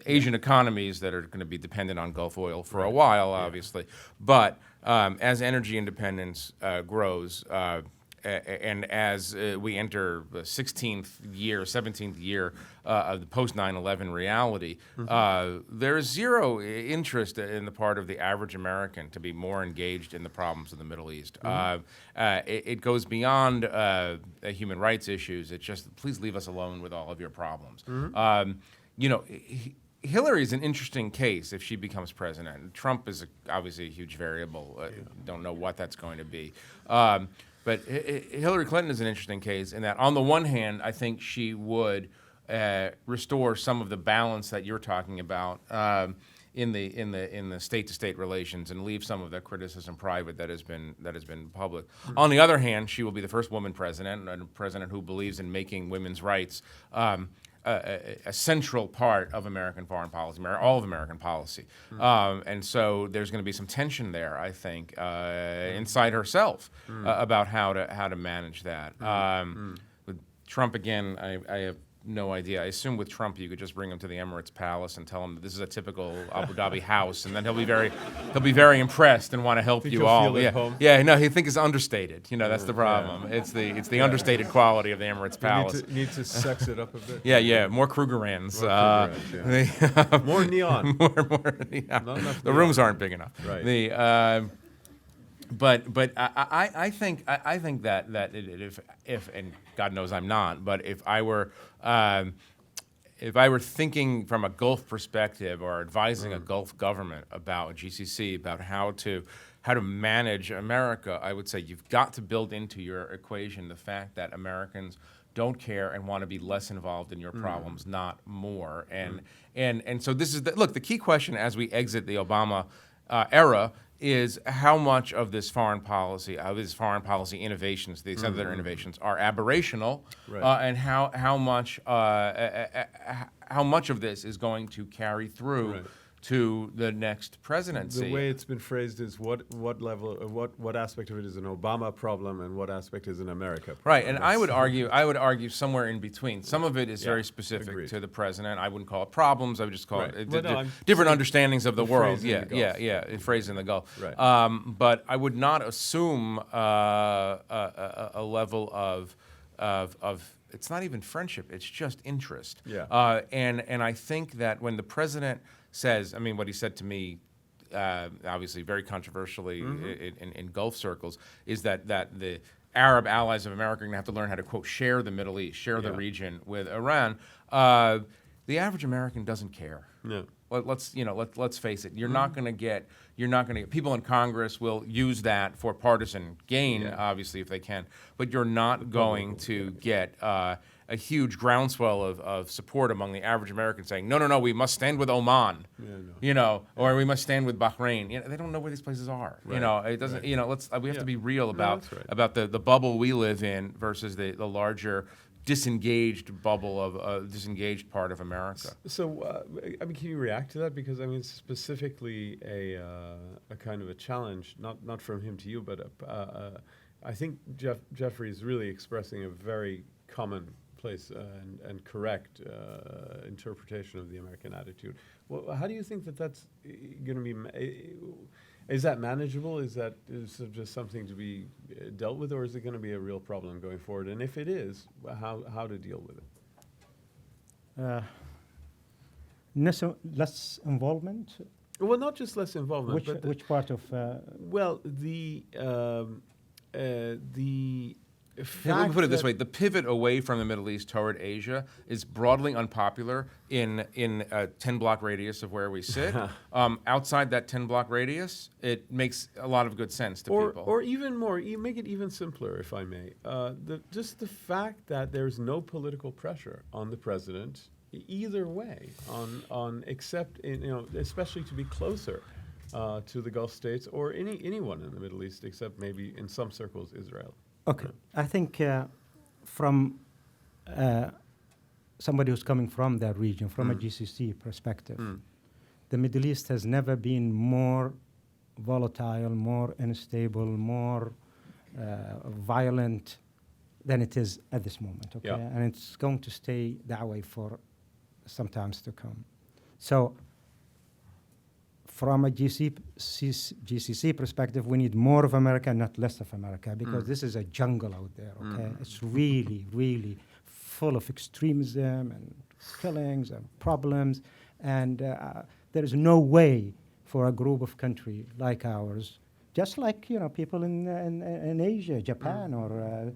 Asian economies that are going to be dependent on Gulf oil for a while, obviously. But as energy independence grows. And as we enter the 16th year, 17th year of the post 9/11 reality, there is zero interest in the part of the average American to be more engaged in the problems of the Middle East. It goes beyond human rights issues. It's just, please leave us alone with all of your problems. Hillary is an interesting case if she becomes president. Trump is obviously a huge variable. Don't know what that's going to be. But Hillary Clinton is an interesting case in that, on the one hand, I think she would restore some of the balance that you're talking about in the state-to-state relations and leave some of that criticism private that has been public. On the other hand, she will be the first woman president, and a president who believes in making women's rights a central part of American foreign policy, all of American policy. And so there's going to be some tension there, I think, inside herself about how to manage that. With Trump, again, I have no idea. I assume with Trump you could just bring him to the Emirates Palace and tell him that this is a typical Abu Dhabi house, and then he'll be very impressed and want to help you all. No, he thinks it's understated. That's the problem. It's the understated quality of the Emirates Palace. Need to sex it up a bit. More Krugerrands. More neon. more neon. The rooms aren't big enough. Right. But I think that if and God knows I'm not, but if I were thinking from a Gulf perspective or advising a Gulf government about GCC, about how to manage America, I would say you've got to build into your equation the fact that Americans don't care and want to be less involved in your problems, not more. And so this is the key question as we exit the Obama era is how much of this foreign policy, innovations, to the extent that they're innovations, are aberrational, and how much of this is going to carry through to the next presidency. The way it's been phrased is what level, what aspect of it is an Obama problem and what aspect is an America problem. Right, and I would argue somewhere in between. Some of it is very specific agreed. to the president. I wouldn't call it problems. I would just call Right. it Well, no, I'm different saying understandings of the world. phrase in the Gulf. Phrase in the Gulf. Right. But I would not assume a level of it's not even friendship. It's just interest. Yeah. And I think that when the president says, I mean, what he said to me, obviously very controversially in Gulf circles, is that the Arab allies of America are going to have to learn how to, quote, share the Middle East, share the region with Iran. The average American doesn't care. No. Let's face it. You're not going to get people in Congress will use that for partisan gain, obviously, if they can. But you're not going to get a huge groundswell of support among the average American saying, no, we must stand with Oman, or we must stand with Bahrain. They don't know where these places are. Right. It doesn't. We have to be real that's right. about the bubble we live in versus the larger disengaged bubble of disengaged part of America. So, I mean, can you react to that? Because I mean, it's specifically a kind of a challenge, not from him to you, but I think Jeffrey is really expressing a very commonplace and correct interpretation of the American attitude. Well, how do you think that that's going to be? Is that manageable? Is it just something to be dealt with, or is it going to be a real problem going forward? And if it is, how to deal with it? Less involvement. Well, not just less involvement. Which part of? Well, the Let me put it this way: the pivot away from the Middle East toward Asia is broadly unpopular in a 10-block radius of where we sit. Outside that 10-block radius, it makes a lot of good sense to people. Or even more, you make it even simpler, if I may. Just the fact that there's no political pressure on the president either way, except especially to be closer to the Gulf states or anyone in the Middle East, except maybe in some circles Israel. Okay, I think from somebody who's coming from that region, from a GCC perspective, the Middle East has never been more volatile, more unstable, more violent than it is at this moment, okay? Yeah. And it's going to stay that way for some times to come. So from a GCC perspective, we need more of America, not less of America, because this is a jungle out there, okay? It's really, really full of extremism and killings and problems, and there is no way for a group of country like ours, just like people in Asia, Japan or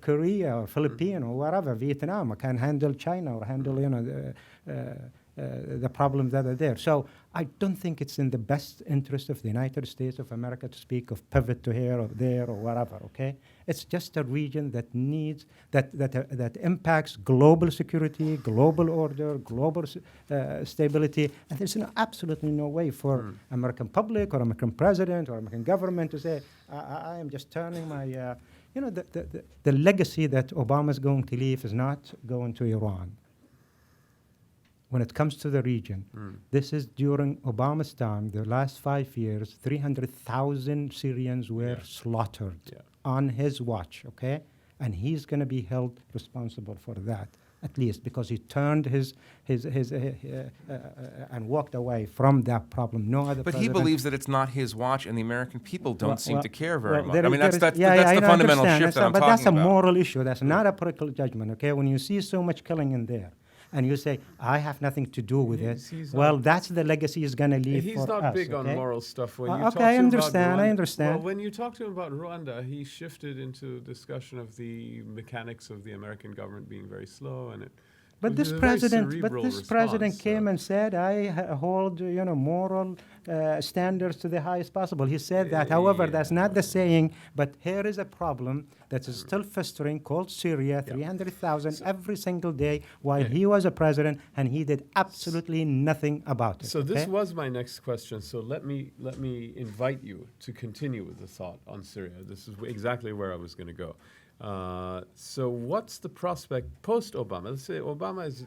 Korea or Philippines or wherever, Vietnam, can handle China or handle the problems that are there. So I don't think it's in the best interest of the United States of America to speak of pivot to here or there or wherever, okay? It's just a region that needs, that impacts global security, global order, global stability, and there's absolutely no way for American public or American president or American government to say, I am just turning my, the legacy that Obama is going to leave is not going to Iran. When it comes to the region, this is during Obama's time, the last 5 years, 300,000 Syrians were slaughtered on his watch, okay? And he's going to be held responsible for that, at least, because he turned his and walked away from that problem. No other But president. he believes that it's not his watch, and the American people don't seem to care very much. there I is- mean, there that's is- the fundamental understand. shift that I'm But talking that's a about. moral issue. That's not a political judgment, okay? When you see so much killing in there, and you say, I have nothing to do with He's it, well, not- that's the legacy he's going to leave He's for not us, big okay? on moral stuff. When you Okay, talk to I him understand, about I Rwanda, understand. Well, when you talk to him about Rwanda, he shifted into discussion of the mechanics of the American government being very slow, and it. But it this was a very president, cerebral president response, came and said, I hold, moral standards to the highest possible. He said that. However, that's not the saying. But here is a problem that is still festering called Syria, 300,000 every single day while he was a president, and he did absolutely nothing about it. So this okay? was my next question. So let me invite you to continue with the thought on Syria. This is exactly where I was going to go. So what's the prospect post-Obama? Let's say Obama is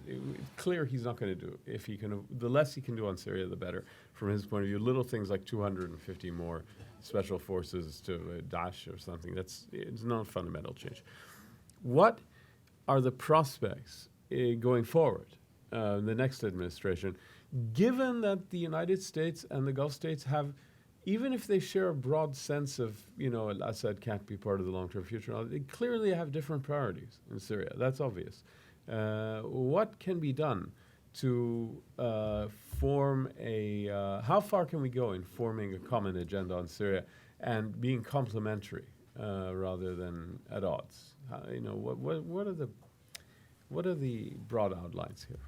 clear he's not going to do. If he can, the less he can do on Syria, the better. From his point of view, little things like 250 more special forces to Daesh or something. It's not a fundamental change. What are the prospects going forward, the next administration, given that the United States and the Gulf states have, even if they share a broad sense of, Assad can't be part of the long-term future, they clearly have different priorities in Syria. That's obvious. What can be done to form how far can we go in forming a common agenda on Syria and being complementary rather than at odds? What are the broad outlines here?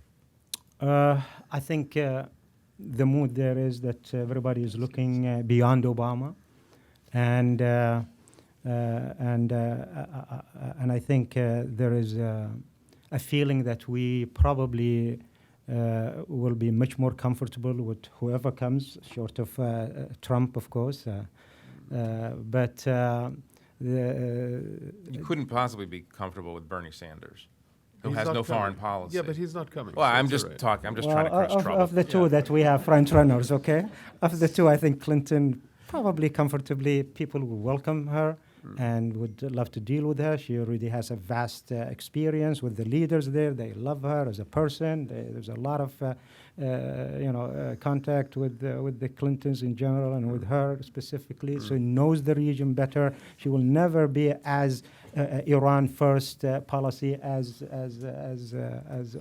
I think the mood there is that everybody is looking beyond Obama, and I think there is a feeling that we probably will be much more comfortable with whoever comes, short of Trump, of course. You couldn't possibly be comfortable with Bernie Sanders, who He's has not no coming. foreign policy. Yeah, but he's not coming. Well, so I'm it's just all right. talking. I'm just trying to cause trouble. Of the two that we have front runners, okay? Of the two, I think Clinton probably comfortably, people will welcome her and would love to deal with her. She already has a vast experience with the leaders there. They love her as a person. There's a lot of contact with the Clintons in general and with her specifically. So knows the region better. She will never be as Iran first policy as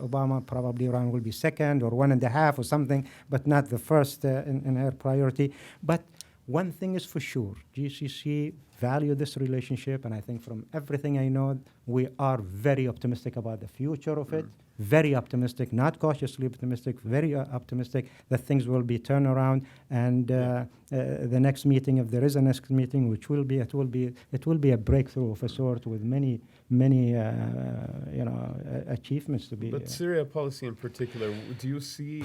Obama. Probably Iran will be second or 1.5 or something, but not the first in her priority. But one thing is for sure, GCC value this relationship, and I think from everything I know, we are very optimistic about the future of it. Very optimistic, not cautiously optimistic, very optimistic that things will be turned around. And the next meeting, if there is a next meeting, which will be, it will be a breakthrough of a sort with many achievements to be. But Syria policy in particular, do you see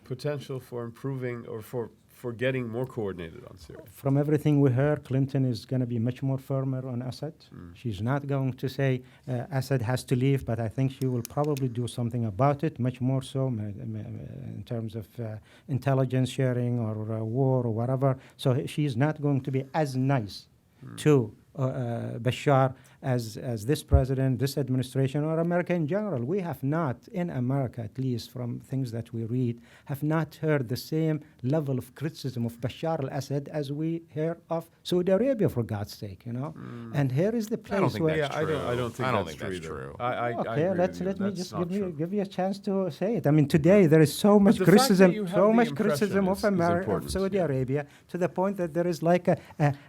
potential for improving or for getting more coordinated on Syria? From everything we heard, Clinton is going to be much more firmer on Assad. She's not going to say Assad has to leave, but I think she will probably do something about it, much more so in terms of intelligence sharing or war or whatever. So she's not going to be as nice to Bashar as this president, this administration, or America in general. We have not, in America at least, from things that we read, have not heard the same level of criticism of Bashar al-Assad as we hear of Saudi Arabia, for God's sake, And here is the place I don't think where... that's true. I don't think that's that's true. true. I Okay, agree let with you. me That's just not true. give you a chance to say it. I mean, today there is so much the fact that criticism, you have so the much impression criticism is of America, of important, Saudi yeah. Arabia, to the point that there is like a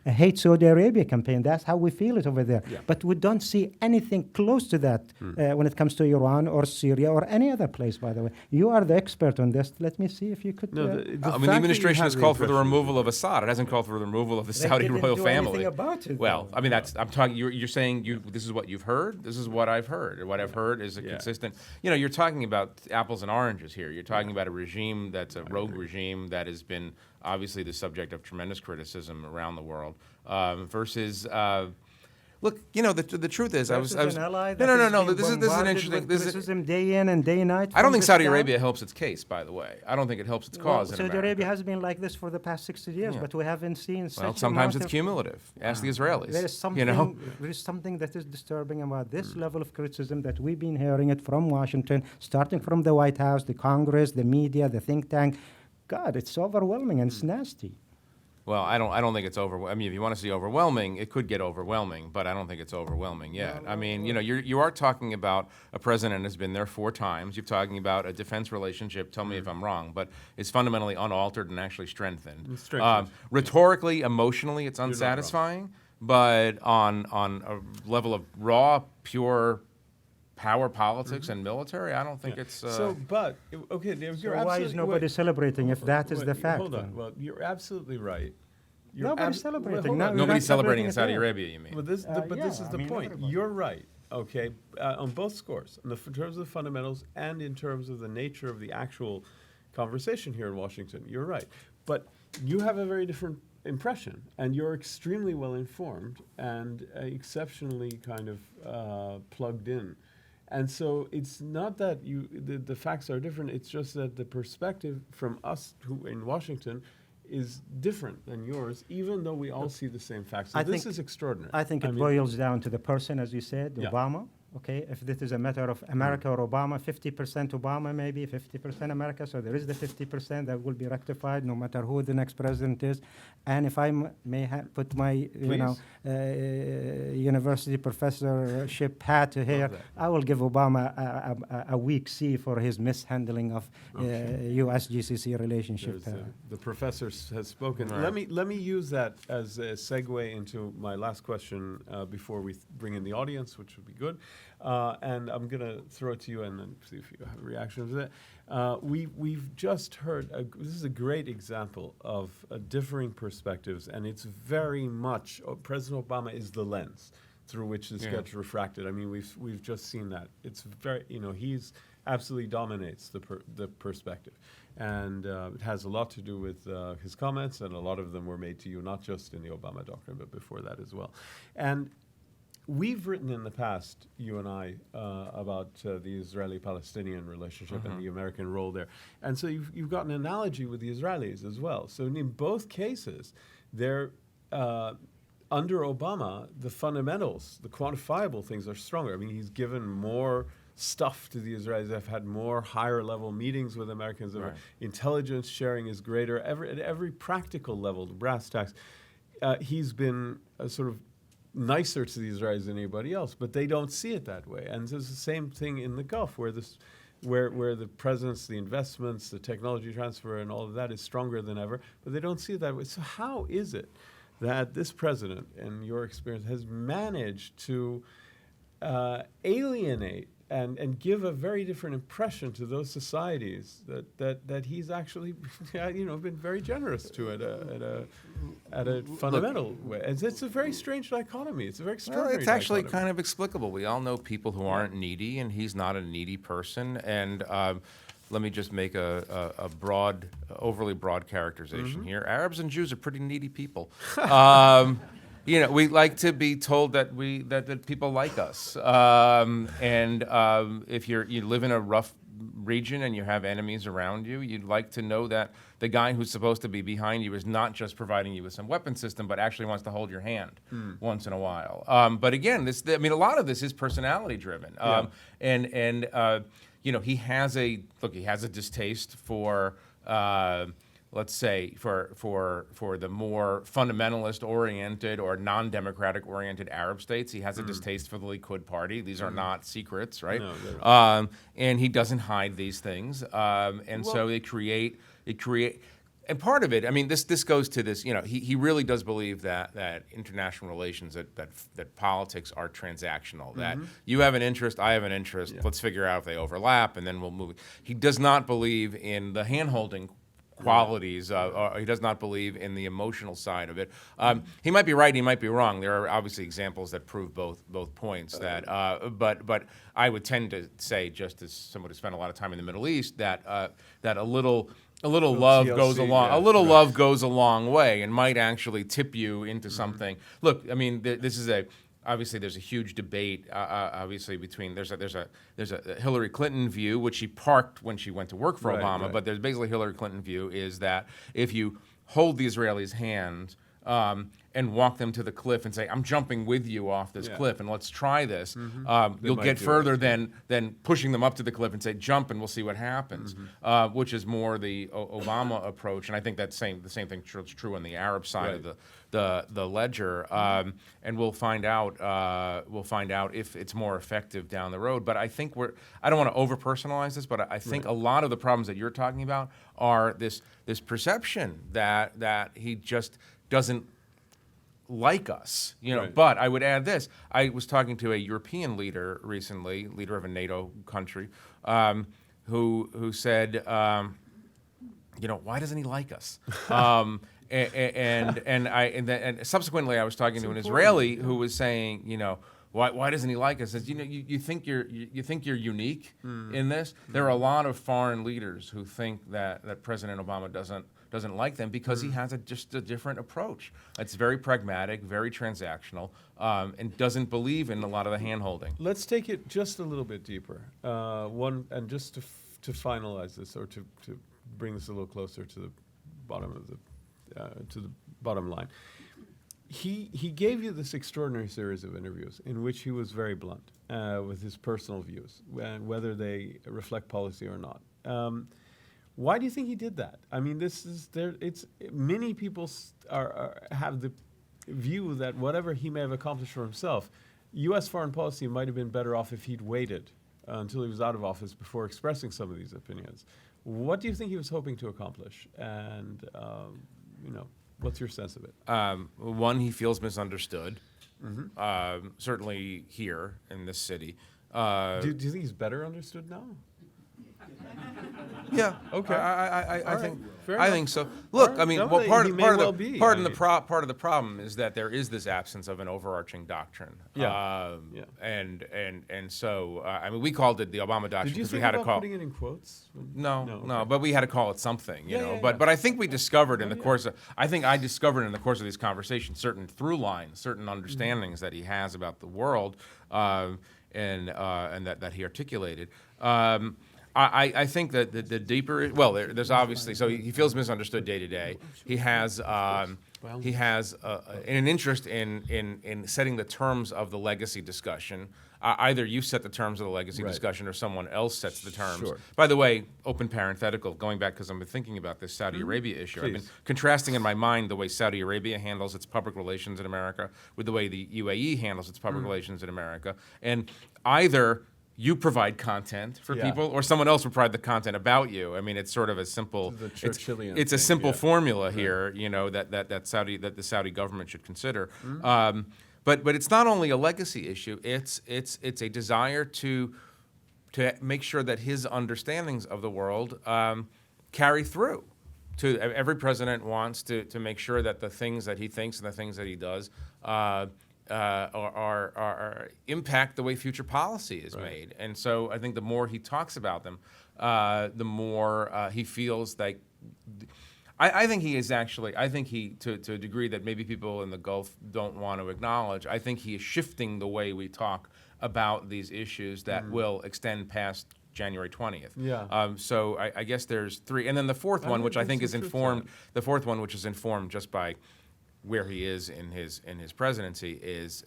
hate Saudi Arabia campaign. That's how we feel it over there. Yeah. But we don't see anything close to that when it comes to Iran or Syria or any other place, by the way. You are the expert on this. Let me see if you could... No, The administration has called for the removal of Assad. It hasn't called for the removal of the Saudi didn't royal do family. anything about it, Well, though. I mean, I'm talking. You're saying this is what you've heard. This is what I've heard. And what I've heard is a consistent. You're talking about apples and oranges here. You're talking about a regime that's a rogue regime that has been obviously the subject of tremendous criticism around the world versus. Look, the truth is, I was an ally no. that This is an interesting. This is. criticism day in and day night. I don't from think this Saudi guy. Arabia helps its case. By the way, I don't think it helps its cause in Saudi America. Arabia has been like this for the past 60 years, Yeah. but we haven't seen such Well, sometimes amount it's of- cumulative. Ask the Israelis. There is something. There is something that is disturbing about this level of criticism that we've been hearing it from Washington, starting from the White House, the Congress, the media, the think tank. God, it's overwhelming and it's nasty. Well, I don't think it's over. I mean, if you want to see overwhelming, it could get overwhelming, but I don't think it's overwhelming yet. I mean, you are talking about a president who's been there 4 times. You're talking about a defense relationship. Tell me if I'm wrong, but it's fundamentally unaltered and actually strengthened. Rhetorically, emotionally, it's unsatisfying, but on a level of raw, pure power politics and military, I don't think it's. But okay, you're So why absolutely is nobody celebrating if that is the fact? Hold on. then? Well, you're absolutely right. Nobody's celebrating. hold No, on. we're Nobody's not celebrating in celebrating Saudi it Arabia, you mean? But this is the point. everybody. You're right. Okay, on both scores, in terms of the fundamentals and in terms of the nature of the actual conversation here in Washington. You're right, but you have a very different impression, and you're extremely well informed and exceptionally kind of plugged in. And so it's not that the facts are different, it's just that the perspective from us who in Washington is different than yours, even though we all see the same facts. So this is extraordinary. I think it boils down to the person, as you said, Yeah. Obama. Okay, if this is a matter of America or Obama, 50% Obama, maybe 50% America. So there is the 50% that will be rectified, no matter who the next president is. And if I may put my, university professorship hat here, I will give Obama a weak C for his mishandling of U.S GCC relationship. The professor has spoken. Right. Let me use that as a segue into my last question before we bring in the audience, which would be good. And I'm going to throw it to you and then see if you have a reaction to that. We've just heard, this is a great example of differing perspectives, and it's very much, President Obama is the lens through which this gets refracted. I mean, we've just seen that. It's very, he's absolutely dominates the perspective. And it has a lot to do with his comments, and a lot of them were made to you, not just in the Obama Doctrine, but before that as well. And we've written in the past, you and I, about the Israeli-Palestinian relationship and the American role there. And so you've got an analogy with the Israelis as well. So in both cases, they're, under Obama, the fundamentals, the quantifiable things are stronger. I mean, he's given more stuff to the Israelis. They've had more higher-level meetings with Americans. Right. Intelligence sharing is greater. At every practical level, the brass tacks, he's been sort of nicer to the Israelis than anybody else, but they don't see it that way. And there's the same thing in the Gulf, where the presence, the investments, the technology transfer, and all of that is stronger than ever, but they don't see it that way. So how is it that this president, in your experience, has managed to alienate and give a very different impression to those societies that he's actually, been very generous to at a fundamental way? And it's a very strange dichotomy. It's a very extraordinary It's actually dichotomy. kind of explicable. We all know people who aren't needy, and he's not a needy person. And let me just make a overly broad characterization here. Arabs and Jews are pretty needy people. We like to be told that that people like us, and if you live in a rough region and you have enemies around you, you'd like to know that the guy who's supposed to be behind you is not just providing you with some weapon system, but actually wants to hold your hand once in a while. But again, a lot of this is personality driven, he has a distaste for. Let's say for the more fundamentalist-oriented or non-democratic-oriented Arab states, he has a distaste for the Likud party. These are not secrets, right? No, they're not. And he doesn't hide these things, so they create. And part of it, I mean, this goes to this. He really does believe that international relations, that politics are transactional. That you have an interest, I have an interest. Let's figure out if they overlap, and then we'll move. He does not believe in the hand-holding qualities. He does not believe in the emotional side of it. He might be right. He might be wrong. There are obviously examples that prove both points. But I would tend to say, just as someone who spent a lot of time in the Middle East, that a little love TLC, goes along. yeah, A little love goes a long way, and might actually tip you into something. Look, I mean, this is obviously, there's a huge debate. Obviously, between there's a Hillary Clinton view, which she parked when she went to work for Obama. But there's basically Hillary Clinton view is that if you hold the Israelis' hand and walk them to the cliff and say, "I'm jumping with you off this cliff, and let's try this," you'll get further than pushing them up to the cliff and say, "Jump, and we'll see what happens," which is more the Obama approach. And I think the same thing is true on the Arab side of the ledger, and we'll find out if it's more effective down the road. But I think I don't want to over-personalize this, but I think a lot of the problems that you're talking about are this perception that he just doesn't like us, But I would add this: I was talking to a European leader recently, leader of a NATO country, who said, why doesn't he like us? And subsequently, I was talking to an Israeli who was saying, why doesn't he like us? Says, you think you're unique in this. There are a lot of foreign leaders who think that President Obama doesn't doesn't like them because he has just a different approach. It's very pragmatic, very transactional, and doesn't believe in a lot of the hand-holding. Let's take it just a little bit deeper. Just to finalize this, or to bring this a little closer to the bottom of the bottom line. He gave you this extraordinary series of interviews in which he was very blunt with his personal views, whether they reflect policy or not. Why do you think he did that? I mean, many people have the view that whatever he may have accomplished for himself, U.S. foreign policy might have been better off if he'd waited until he was out of office before expressing some of these opinions. What do you think he was hoping to accomplish? And what's your sense of it? One, he feels misunderstood, certainly here in this city. Do you think he's better understood now? Yeah. Okay. I think Fair I enough. think so. Look, All right. I mean, No, well, he part may of well the be. part I of the mean- part of the problem is that there is this absence of an overarching doctrine. Yeah. And so I mean, we called it the Obama doctrine Did you because we think had to about call. putting it in quotes? No, okay. but we had to call it something, you Yeah, know. yeah, But yeah. but I think we discovered in the course of I discovered in these conversations certain through lines, certain understandings that he has about the world, and that he articulated. I think that the deeper, there's obviously, so he feels misunderstood day to day. He has an interest in setting the terms of the legacy discussion. Either you set the terms of the legacy Right. discussion or someone else sets the terms. Sure. By the way, open parenthetical, going back because I've been thinking about this Saudi Arabia issue. I've been Please. contrasting in my mind the way Saudi Arabia handles its public relations in America with the way the UAE handles its public relations in America. And either you provide content for Yeah. people, or someone else will provide the content about you. I mean, it's sort of a simple. This is the Churchillian It's a thing, simple yeah. formula here, you know, that the Saudi government should consider. But it's not only a legacy issue. It's a desire to make sure that his understandings of the world carry through. Every president wants to make sure that the things that he thinks and the things that he does are impact the way future policy is made. And so I think the more he talks about them, the more he feels like. I think he is actually. I think he, to a degree that maybe people in the Gulf don't want to acknowledge. I think he is shifting the way we talk about these issues that will extend past January 20th. Yeah. So I guess there's three, and then the fourth one, which I think there's is some truth to informed. that. The fourth one, which is informed just by where he is in his presidency, is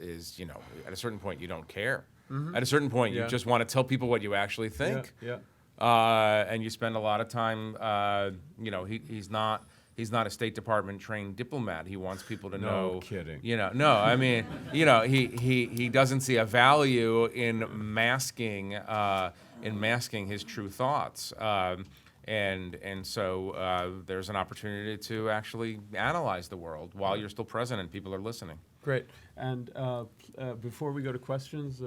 at a certain point you don't care. At a certain point Yeah. you just want to tell people what you actually think. Yeah. And you spend a lot of time. He's not a State Department trained diplomat. He wants people to know. No kidding. No. I mean, he doesn't see a value in masking his true thoughts. And so there's an opportunity to actually analyze the world while you're still president. People are listening. Great. And before we go to questions,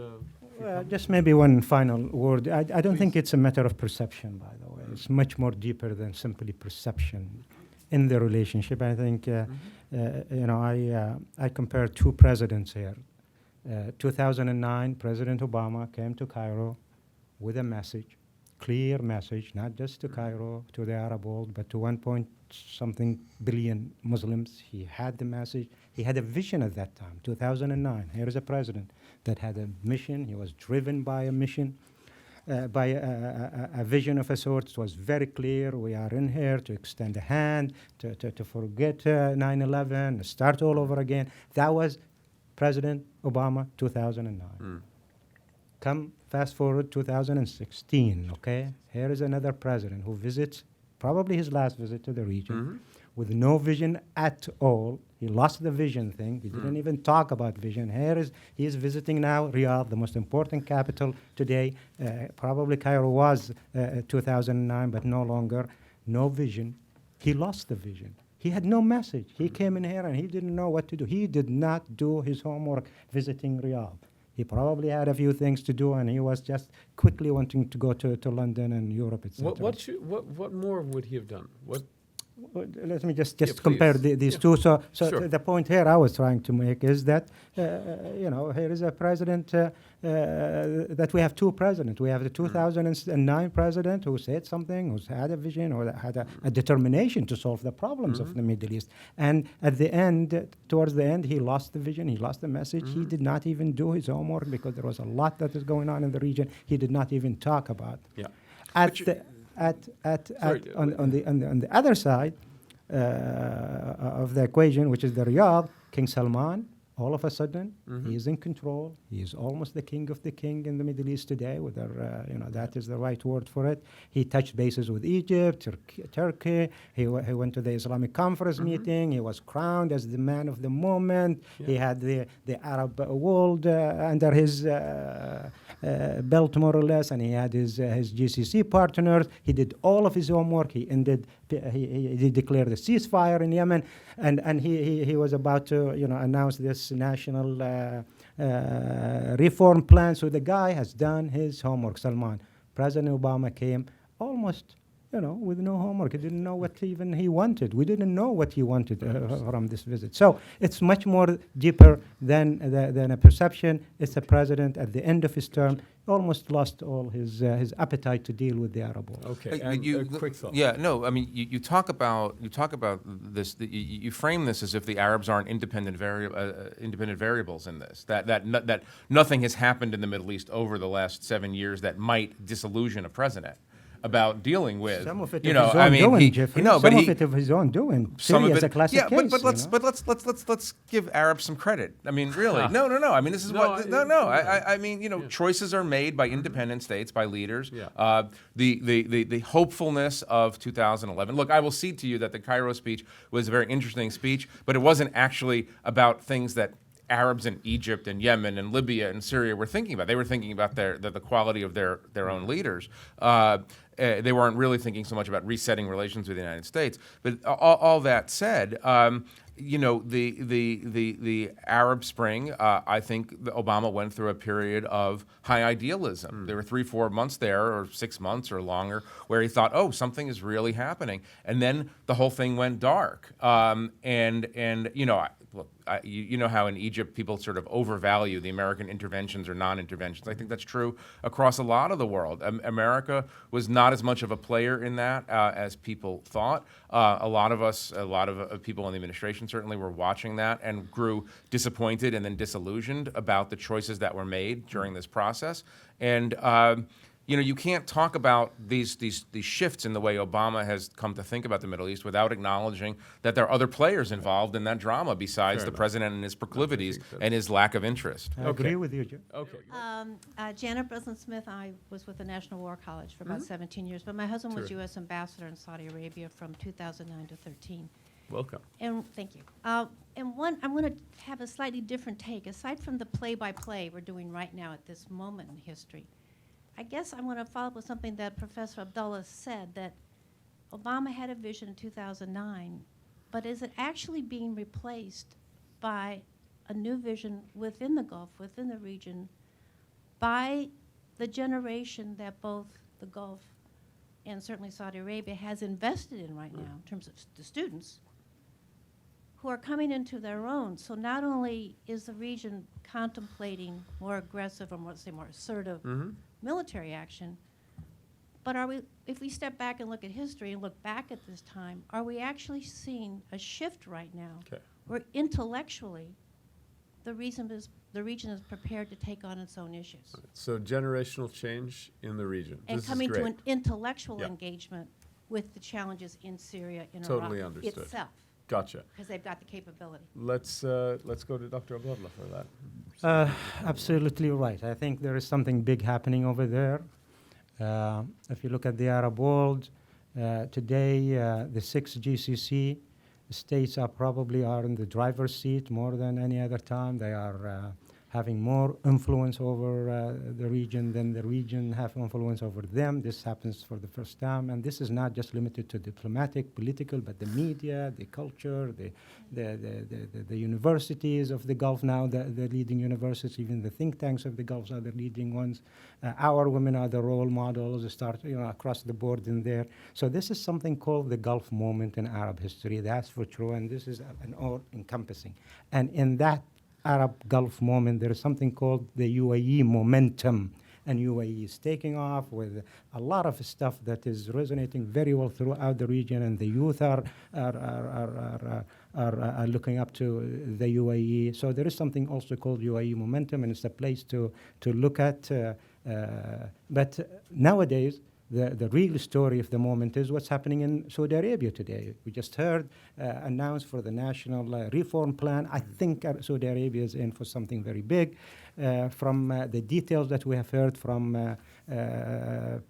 Just maybe one final word. I don't think it's a matter of perception, by the way. It's much more deeper than simply perception in the relationship. I think, I compare two presidents here. 2009, President Obama came to Cairo with a message, clear message, not just to Cairo, to the Arab world, but to 1-something billion Muslims. He had the message. He had a vision at that time, 2009. Here is a president that had a mission. He was driven by a mission, by a vision of a sort. It was very clear. We are in here to extend a hand, to forget 9/11, start all over again. That was President Obama, 2009. Come fast forward 2016, okay? Here is another president who visits, probably his last visit to the region, with no vision at all. He lost the vision thing. He didn't even talk about vision. He is visiting now Riyadh, the most important capital today. Probably Cairo was 2009, but no longer. No vision. He lost the vision. He had no message. He came in here and he didn't know what to do. He did not do his homework visiting Riyadh. He probably had a few things to do, and he was just quickly wanting to go to London and Europe, etc. what more would he have done? let me just Yeah, compare please. these Yeah. two. So Sure. the point here I was trying to make is that, here is a president, that we have two presidents. We have the 2009 president who said something, who's had a vision, or had a determination to solve the problems of the Middle East. And at the end, towards the end, he lost the vision, he lost the message. He did not even do his homework because there was a lot that is going on in the region he did not even talk about. Yeah. At But you- the, Sorry, on the other side of the equation, which is the Riyadh, King Salman, all of a sudden, he is in control. He is almost the king of the king in the Middle East today, whether that is the right word for it. He touched bases with Egypt, Turkey. He went to the Islamic Conference meeting. He was crowned as the man of the moment. Yeah. He had the Arab world under his belt, more or less, and he had his GCC partners. He did all of his homework. He ended. He declared a ceasefire in Yemen, and he was about to announce this national reform plan. So the guy has done his homework. Salman. President Obama came almost with no homework. He didn't know what even he wanted. We didn't know what he wanted from this visit. So it's much more deeper than a perception. It's a president at the end of his term almost lost all his appetite to deal with the Arab world. Okay, and a quick thought. Yeah, no, I mean, you talk about this. You frame this as if the Arabs aren't independent variables in this. That nothing has happened in the Middle East over the last 7 years that might disillusion a president about dealing with. Some of it of his own doing, Jeffrey. Some of it of his own doing. Syria is a classic case. Let's give Arabs some credit. I mean, really, no. I mean, this is I mean, choices are made by independent states, by leaders. Yeah. The hopefulness of 2011. Look, I will cede to you that the Cairo speech was a very interesting speech, but it wasn't actually about things that Arabs in Egypt and Yemen and Libya and Syria were thinking about. They were thinking about the quality of their own leaders. They weren't really thinking so much about resetting relations with the United States. But all that said, the Arab Spring, I think Obama went through a period of high idealism. There were 3-4 months there, or 6 months or longer, where he thought, oh, something is really happening. And then the whole thing went dark. Look, you know how in Egypt people sort of overvalue the American interventions or non-interventions. I think that's true across a lot of the world. America was not as much of a player in that as people thought. A lot of people in the administration certainly were watching that and grew disappointed and then disillusioned about the choices that were made during this process. And you can't talk about these shifts in the way Obama has come to think about the Middle East without acknowledging that there are other players involved in that drama besides the president and his proclivities and his lack of interest. I agree with you, Jim. Okay. Janet Breslin-Smith, I was with the National War College for about 17 years, but my husband was U.S. ambassador in Saudi Arabia from 2009 to 13. Welcome. And thank you. I'm going to have a slightly different take. Aside from the play-by-play we're doing right now at this moment in history, I guess I'm going to follow up with something that Professor Abdulla said, that Obama had a vision in 2009, but is it actually being replaced by a new vision within the Gulf, within the region, by the generation that both the Gulf and certainly Saudi Arabia has invested in right now in terms of the students who are coming into their own? So not only is the region contemplating more aggressive or more assertive military action, but if we step back and look at history and look back at this time, are we actually seeing a shift right now where intellectually the region is prepared to take on its own issues? So generational change in the region. And This coming is to great. an intellectual engagement with the challenges in Syria, in Totally Iraq understood. itself, Gotcha. because they've got the capability. Let's go to Dr. Abdullah for that. Absolutely right. I think there is something big happening over there. If you look at the Arab world, today the 6 GCC states are in the driver's seat more than any other time. They are having more influence over the region than the region have influence over them. This happens for the first time, and this is not just limited to diplomatic, political, but the media, the culture, the universities of the Gulf now, the leading universities, even the think tanks of the Gulf are the leading ones. Our women are the role models, start across the board in there. So this is something called the Gulf moment in Arab history. That's for true, and this is an all-encompassing. And in that Arab Gulf moment, there is something called the UAE momentum. And UAE is taking off with a lot of stuff that is resonating very well throughout the region, and the youth are looking up to the UAE. So there is something also called UAE momentum, and it's a place to look at. But nowadays, the real story of the moment is what's happening in Saudi Arabia today. We just heard announced for the national reform plan. I think Saudi Arabia is in for something very big. From the details that we have heard from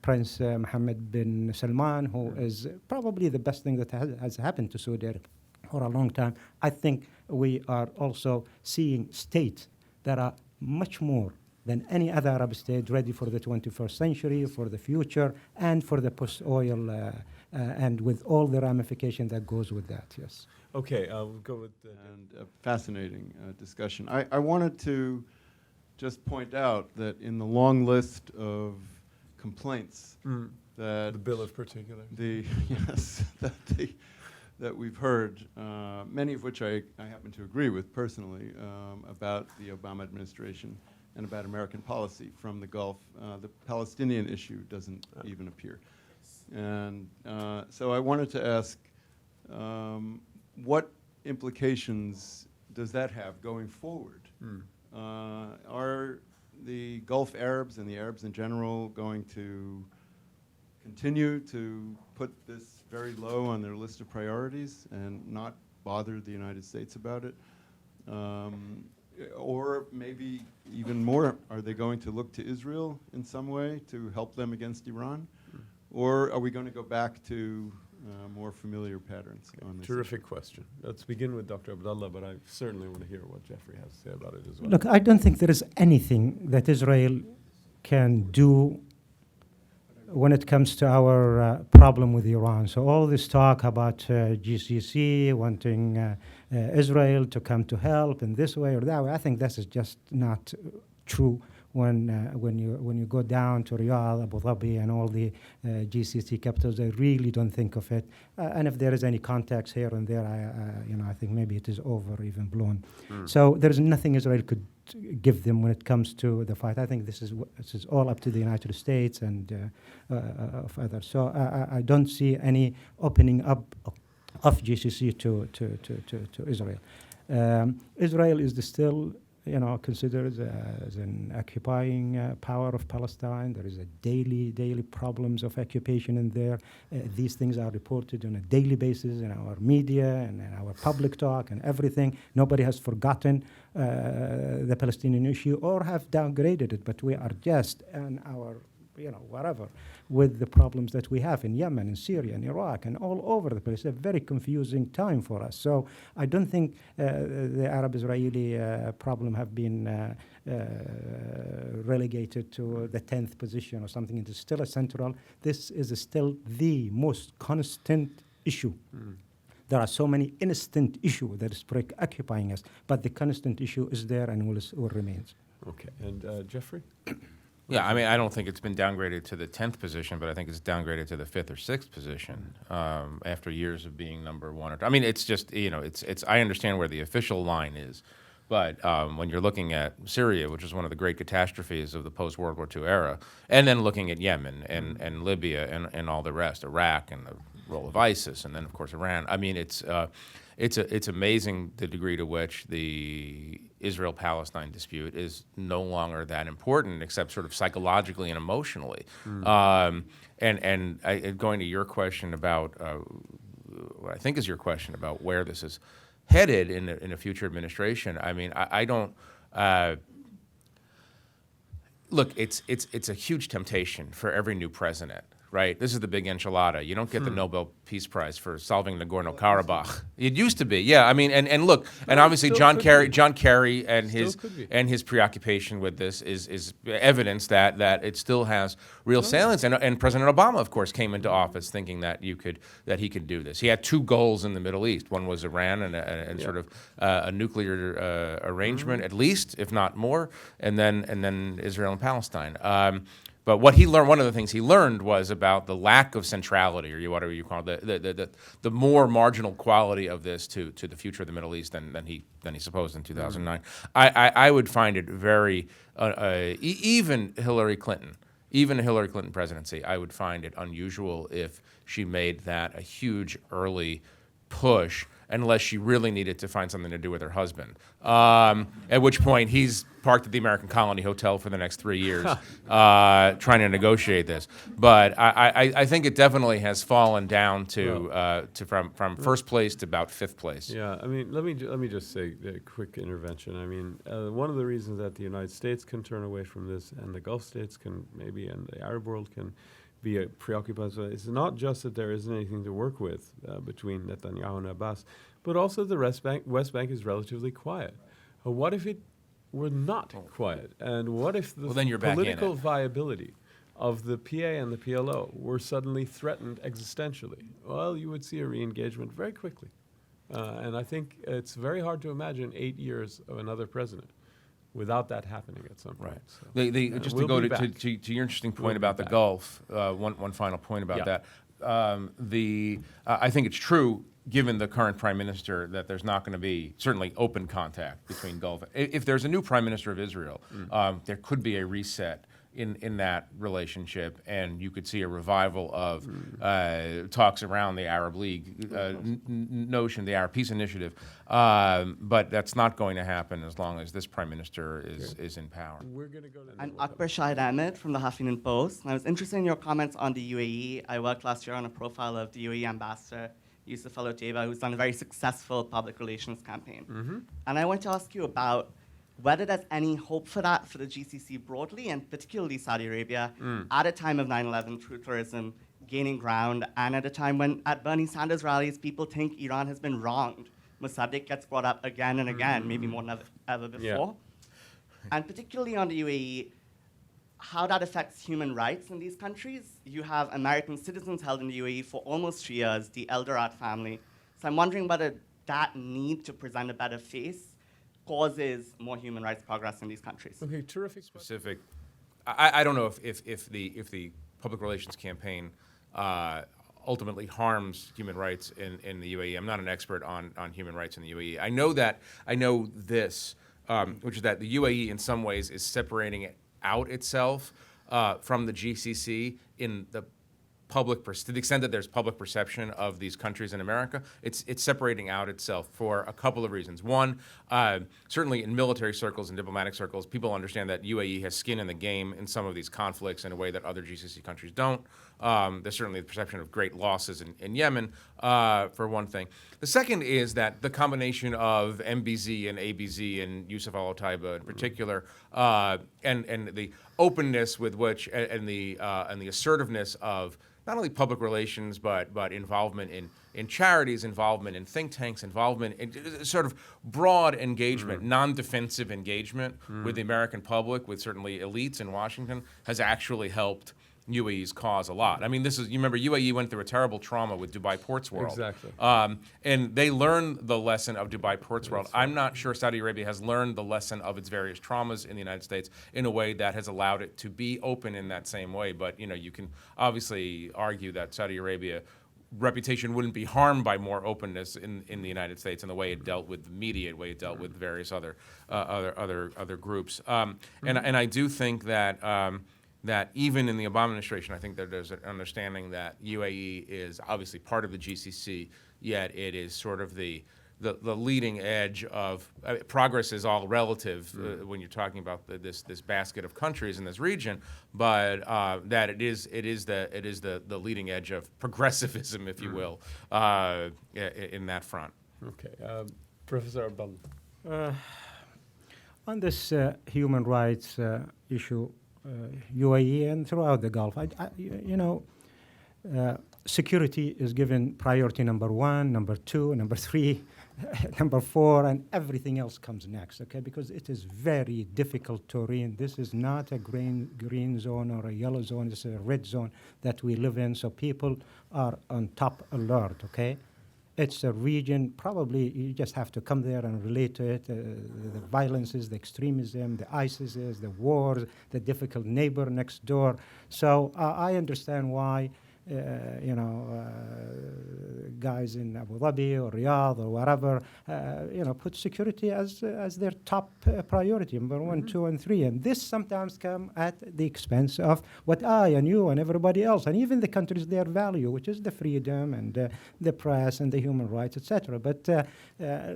Prince Mohammed bin Salman, who is probably the best thing that has happened to Saudi Arabia for a long time, I think we are also seeing states that are much more than any other Arab state ready for the 21st century, for the future, and for the post-oil, and with all the ramification that goes with that, yes. Okay, we'll go with... And a fascinating discussion. I wanted to just point out that in the long list of complaints that... The bill of particulars. Yes, that we've heard, many of which I happen to agree with personally, about the Obama administration and about American policy from the Gulf. The Palestinian issue doesn't even appear. And so I wanted to ask, what implications does that have going forward? Are the Gulf Arabs and the Arabs in general going to continue to put this very low on their list of priorities and not bother the United States about it? Or maybe even more, are they going to look to Israel in some way to help them against Iran? Or are we going to go back to more familiar patterns on this? Terrific question. Let's begin with Dr. Abdullah, but I certainly want to hear what Jeffrey has to say about it as well. Look, I don't think there is anything that Israel can do when it comes to our problem with Iran. So all this talk about GCC wanting Israel to come to help in this way or that way, I think this is just not true. When you go down to Riyadh, Abu Dhabi, and all the GCC capitals, they really don't think of it. And if there is any context here and there, I think maybe it is over, even blown. So there is nothing Israel could give them when it comes to the fight. I think this is all up to the United States and of others. So I don't see any opening up of GCC to Israel. Israel is still considered as an occupying power of Palestine. There is a daily problems of occupation in there. These things are reported on a daily basis in our media and in our public talk and everything. Nobody has forgotten the Palestinian issue or have downgraded it, but we are just in our whatever, with the problems that we have in Yemen, in Syria, in Iraq, and all over the place. It's a very confusing time for us. So I don't think the Arab-Israeli problem have been relegated to the 10th position or something. It is still a central. This is still the most constant issue. There are so many instant issues that is preoccupying us, but the constant issue is there and will remain. Okay, and Jeffrey? Yeah, I mean, I don't think it's been downgraded to the 10th position, but I think it's downgraded to the 5th or 6th position after years of being number one. I mean, it's just, it's. I understand where the official line is, but when you're looking at Syria, which is one of the great catastrophes of the post-World War II era, and then looking at Yemen and Libya and all the rest, Iraq and the role of ISIS, and then, of course, Iran. I mean, it's amazing the degree to which the Israel-Palestine dispute is no longer that important, except sort of psychologically and emotionally. And going to your question about what I think is your question about where this is headed in a future administration. I mean, I don't. Look, it's a huge temptation for every new president, right? This is the big enchilada. You don't get the Nobel Peace Prize for solving Nagorno-Karabakh. It used to be, yeah. I mean, and look, and obviously still John could Kerry, be. John Kerry, and Still could be. his preoccupation with this is evidence that it still has real salience. And President Obama, of course, came into office thinking that he could do this. He had two goals in the Middle East. One was Iran and sort of a nuclear arrangement, at least, if not more, and then Israel and Palestine. But what he learned, one of the things he learned was about the lack of centrality, or whatever you call it, the more marginal quality of this to the future of the Middle East than he supposed in 2009. I would find it very even Hillary Clinton presidency, I would find it unusual if she made that a huge early push, unless she really needed to find something to do with her husband. At which point he's parked at the American Colony Hotel for the next 3 years, trying to negotiate this. But I think it definitely has fallen down to from first place to about fifth place. Yeah, I mean, let me just say a quick intervention. I mean, one of the reasons that the United States can turn away from this, and the Gulf states can maybe, and the Arab world can be preoccupied with, it's not just that there isn't anything to work with between Netanyahu and Abbas, but also the West Bank is relatively quiet. What if it were not quiet? And what if the then you're back in political it. viability of the PA and the PLO were suddenly threatened existentially? Well, you would see a re-engagement very quickly. And I think it's very hard to imagine 8 years of another president without that happening at some point. Right. So, Just we'll to go be to back. your interesting point We'll be about the back. Gulf, one final point about Yeah. that. I think it's true, given the current prime minister, that there's not going to be certainly open contact between Gulf. If there's a new prime minister of Israel, there could be a reset in that relationship, and you could see a revival of talks around the Arab League notion, the Arab Peace Initiative. But that's not going to happen as long as this prime minister is in power. We're going to go to I'm Akbar Shahid Ahmed from the Huffington Post. I was interested in your comments on the UAE. I worked last year on a profile of the UAE ambassador, Yusuf Al-Otaiba, who's done a very successful public relations campaign. And I want to ask you about whether there's any hope for that for the GCC broadly, and particularly Saudi Arabia, at a time of 9/11 true tourism gaining ground, and at a time when at Bernie Sanders rallies people think Iran has been wronged. Mossadegh gets brought up again and again, maybe more than ever before. And particularly on the UAE, how that affects human rights in these countries. You have American citizens held in the UAE for almost 3 years, the Eldorat family. So I'm wondering whether that need to present a better face causes more human rights progress in these countries. Okay, terrific. Specific. I don't know if the public relations campaign ultimately harms human rights in the UAE. I'm not an expert on human rights in the UAE. I know this, which is that the UAE in some ways is separating out itself from the GCC in the public, to the extent that there's public perception of these countries in America, it's separating out itself for a couple of reasons. One, certainly in military circles and diplomatic circles, people understand that UAE has skin in the game in some of these conflicts in a way that other GCC countries don't. There's certainly the perception of great losses in Yemen, for one thing. The second is that the combination of MBZ and ABZ and Yusuf Al-Otaiba in particular, and the openness with which and the assertiveness of not only public relations but involvement in charities, involvement in think tanks, involvement in sort of broad engagement, non-defensive engagement with the American public, with certainly elites in Washington, has actually helped UAE's cause a lot. I mean, you remember UAE went through a terrible trauma with Dubai Ports World. Exactly. And they learned the lesson of Dubai Ports World. I'm not sure Saudi Arabia has learned the lesson of its various traumas in the United States in a way that has allowed it to be open in that same way. But, you can obviously argue that Saudi Arabia reputation wouldn't be harmed by more openness in the United States in the way it dealt with the media, the way it dealt with various other groups. And I do think that even in the Obama administration, I think that there's an understanding that UAE is obviously part of the GCC, yet it is sort of the leading edge of progress is all relative when you're talking about this basket of countries in this region, but that it is the leading edge of progressivism, if you will, in that front. Okay, Professor Abdulla. On this human rights issue, UAE and throughout the Gulf, security is given priority number 1, number 2, number 3, number 4, and everything else comes next, okay? Because it is very difficult to read. This is not a green zone or a yellow zone. It's a red zone that we live in, so people are on top alert, okay? It's a region, probably you just have to come there and relate to it, the violences, the extremism, the ISIS, the wars, the difficult neighbor next door. So I understand why guys in Abu Dhabi or Riyadh or wherever, put security as their top priority, number 1, 2, and 3. And this sometimes come at the expense of what I and you and everybody else, and even the countries their value, which is the freedom and the press and the human rights, etc. But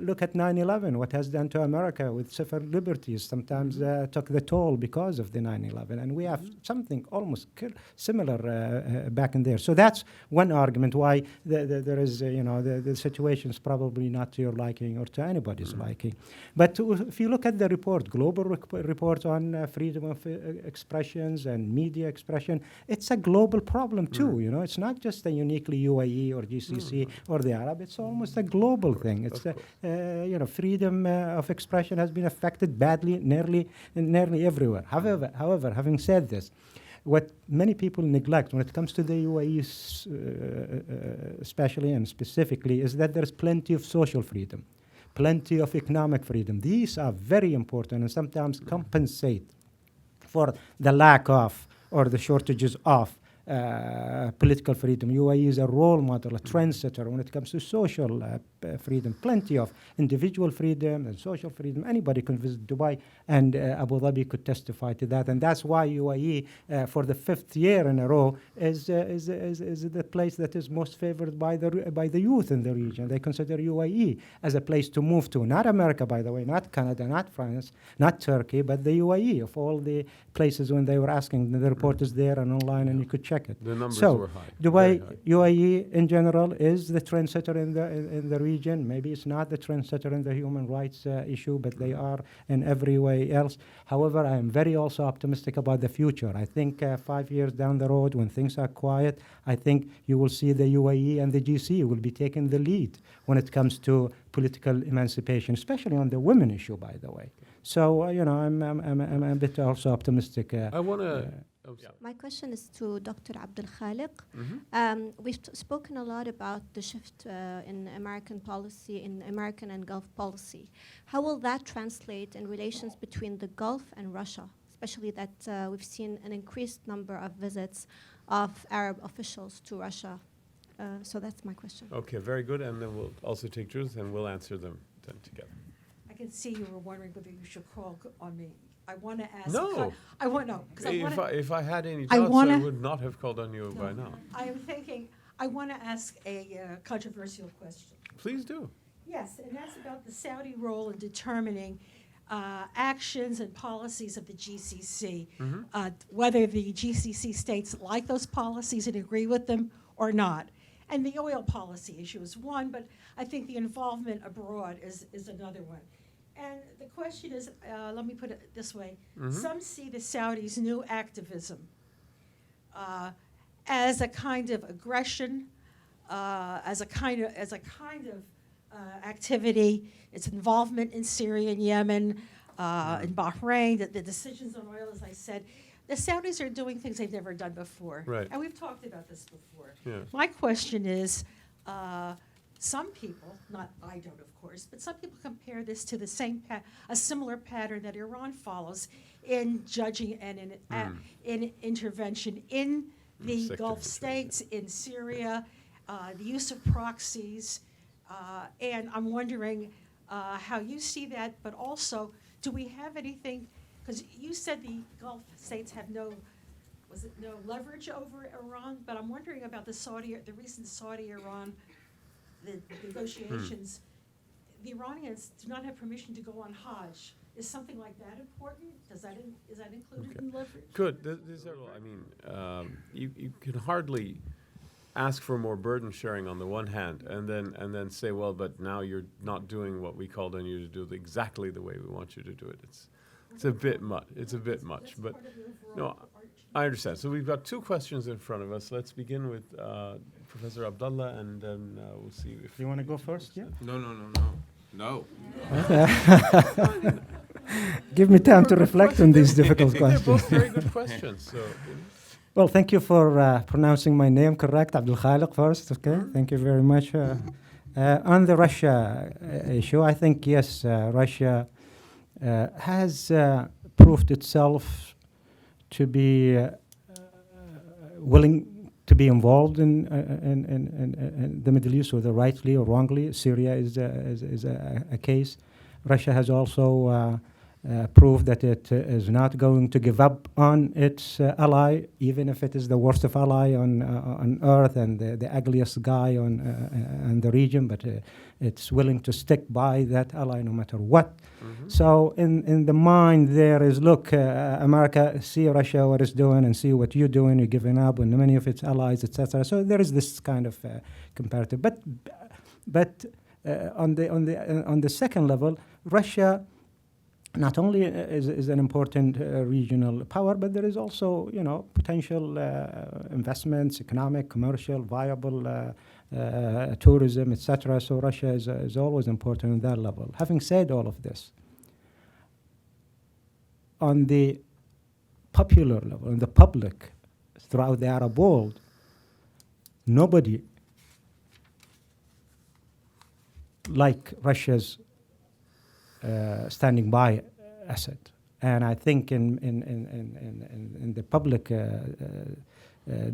look at 9/11, what has done to America with civil liberties, sometimes took the toll because of the 9/11. And we have something almost similar back in there. So that's one argument why there is, the situation is probably not to your liking or to anybody's liking. But if you look at the report, global report on freedom of expressions and media expression, it's a global problem too. It's not just a uniquely UAE or GCC or the Arab. It's almost a global thing. It's freedom of expression has been affected badly nearly everywhere. However, having said this, what many people neglect when it comes to the UAE especially and specifically is that there's plenty of social freedom, plenty of economic freedom. These are very important and sometimes compensate for the lack of or the shortages of political freedom. UAE is a role model, a trendsetter when it comes to social freedom, plenty of individual freedom and social freedom. Anybody can visit Dubai, and Abu Dhabi could testify to that. And that's why UAE, for the 5th year in a row, is the place that is most favored by the youth in the region. They consider UAE as a place to move to. Not America, by the way, not Canada, not France, not Turkey, but the UAE. Of all the places when they were asking, the report is there and online, and you could check it. The numbers so were high. Dubai, Very high. UAE in general is the trendsetter in the region. Maybe it's not the trendsetter in the human rights issue, but they are in every way else. However, I am very also optimistic about the future. I think 5 years down the road, when things are quiet, I think you will see the UAE and the GCC will be taking the lead when it comes to political emancipation, especially on the women issue, by the way. So, I'm a bit also optimistic. I want to... My question is to Dr. Abdulkhaleq. We've spoken a lot about the shift in American policy, in American and Gulf policy. How will that translate in relations between the Gulf and Russia, especially that we've seen an increased number of visits of Arab officials to Russia? So that's my question. Okay, very good. And then we'll also take Judith, and we'll answer them then together. I can see you were wondering whether you should call on me. I want to ask. No. I want no. If I had any I doubts, I wanna- would not have called on you by now. I am thinking. I want to ask a controversial question. Please do. Yes, and that's about the Saudi role in determining actions and policies of the GCC. Whether the GCC states like those policies and agree with them or not. And the oil policy issue is one, but I think the involvement abroad is another one. And the question is, let me put it this way: some see the Saudis' new activism as a kind of aggression, as a kind of activity. Its involvement in Syria and Yemen, in Bahrain, the decisions on oil, as I said. The Saudis are doing things they've never done before. Right. And we've talked about this before. Yes. My question is, some people, not I don't of course, but some people compare this to the a similar pattern that Iran follows in judging and in intervention in the Gulf states, in Syria, the use of proxies, and I'm wondering how you see that, but also, do we have anything, because you said the Gulf states have no leverage over Iran, but I'm wondering about the recent Saudi-Iran the negotiations. The Iranians do not have permission to go on Hajj. Is something like that important? Is that included in leverage? Good. You can hardly ask for more burden sharing on the one hand, and then say, well, but now you're not doing what we called on you to do exactly the way we want you to do it. It's a bit much. It's a bit much, but no. I understand. So we've got two questions in front of us. Let's begin with Professor Abdullah, and then we'll see if You want to go first? Yeah. No. Give me time to reflect on these difficult They're questions. both very good questions. So, Well, thank you for pronouncing my name correct, Abdulkhaleq first, okay? Thank you very much. On the Russia issue, I think, yes, Russia has proved itself to be willing to be involved in the Middle East, whether rightly or wrongly. Syria is a case. Russia has also proved that it is not going to give up on its ally, even if it is the worst of ally on earth and the ugliest guy in the region, but it's willing to stick by that ally no matter what. So in the mind there is, look, America, see Russia what it's doing and see what you're doing, you're giving up on many of its allies, etc. So there is this kind of comparative. But on the second level, Russia not only is an important regional power, but there is also, potential investments, economic, commercial, viable tourism, etc. So Russia is always important on that level. Having said all of this, on the popular level, on the public, throughout the Arab world, nobody like Russia's standing by Assad, and I think in the public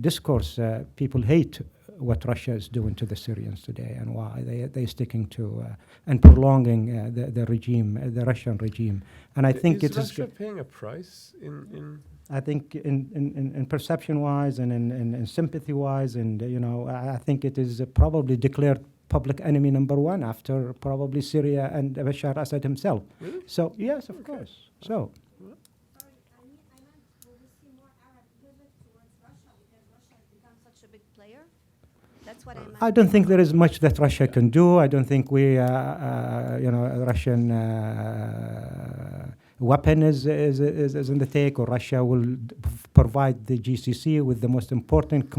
discourse, people hate what Russia is doing to the Syrians today, and why they're sticking to and prolonging the regime, the Russian regime. And I think is Russia paying a price in? I think in perception-wise and in sympathy-wise, and I think it is probably declared public enemy number one after probably Syria and Bashar Assad himself. Really? So yes, of course. So. Sorry, I meant, will we see more Arab pivot towards Russia because Russia has become such a big player? That's what I meant. I don't think there is much that Russia can do. I don't think Russian weapon is in the take, or Russia will provide the GCC with the most important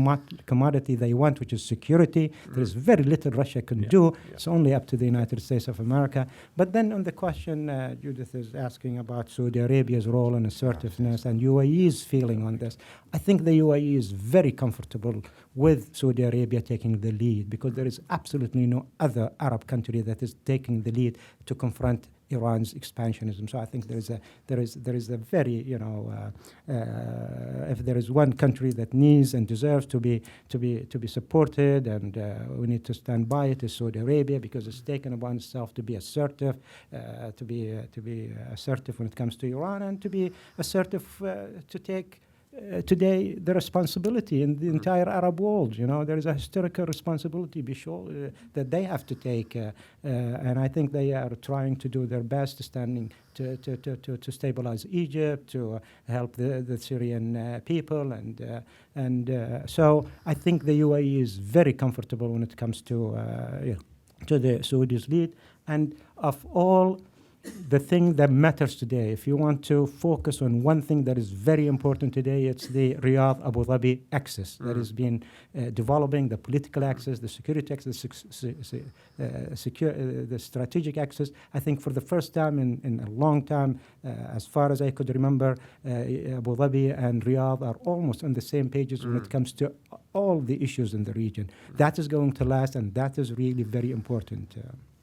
commodity they want, which is security. There is very little Russia can do. It's only up to the United States of America. But then on the question Judith is asking about Saudi Arabia's role and assertiveness and UAE's feeling on this, I think the UAE is very comfortable with Saudi Arabia taking the lead, because there is absolutely no other Arab country that is taking the lead to confront Iran's expansionism. So I think there is a very, if there is one country that needs and deserves to be supported, and we need to stand by it, is Saudi Arabia, because it's taken upon itself to be assertive, to be assertive when it comes to Iran, and to be assertive to take today the responsibility in the entire Arab world. There is a historical responsibility that they have to take, and I think they are trying to do their best, standing to stabilize Egypt, to help the Syrian people, and so I think the UAE is very comfortable when it comes to the Saudis' lead. And of all the thing that matters today, if you want to focus on one thing that is very important today, it's the Riyadh-Abu Dhabi axis that has been developing, the political axis, the security axis, the strategic axis. I think for the first time in a long time, as far as I could remember, Abu Dhabi and Riyadh are almost on the same pages when it comes to all the issues in the region. That is going to last, and that is really very important.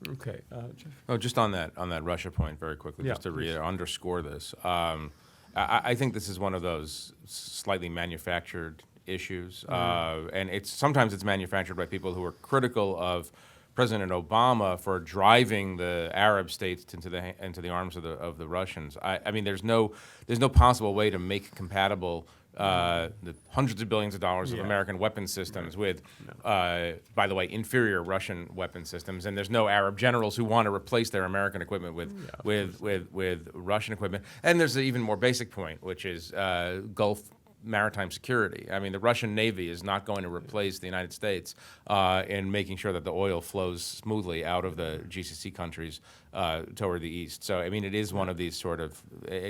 Okay, Jeff. Oh, just on that Russia point very quickly, just to underscore this. I think this is one of those slightly manufactured issues, and sometimes it's manufactured by people who are critical of President Obama for driving the Arab states into the arms of the Russians. I mean, there's no possible way to make compatible the hundreds of billions of dollars of American weapon systems with, by the way, inferior Russian weapon systems, and there's no Arab generals who want to replace their American equipment with Russian equipment. And there's an even more basic point, which is Gulf maritime security. I mean, the Russian Navy is not going to replace the United States in making sure that the oil flows smoothly out of the GCC countries toward the east. So, I mean, it is one of these sort of,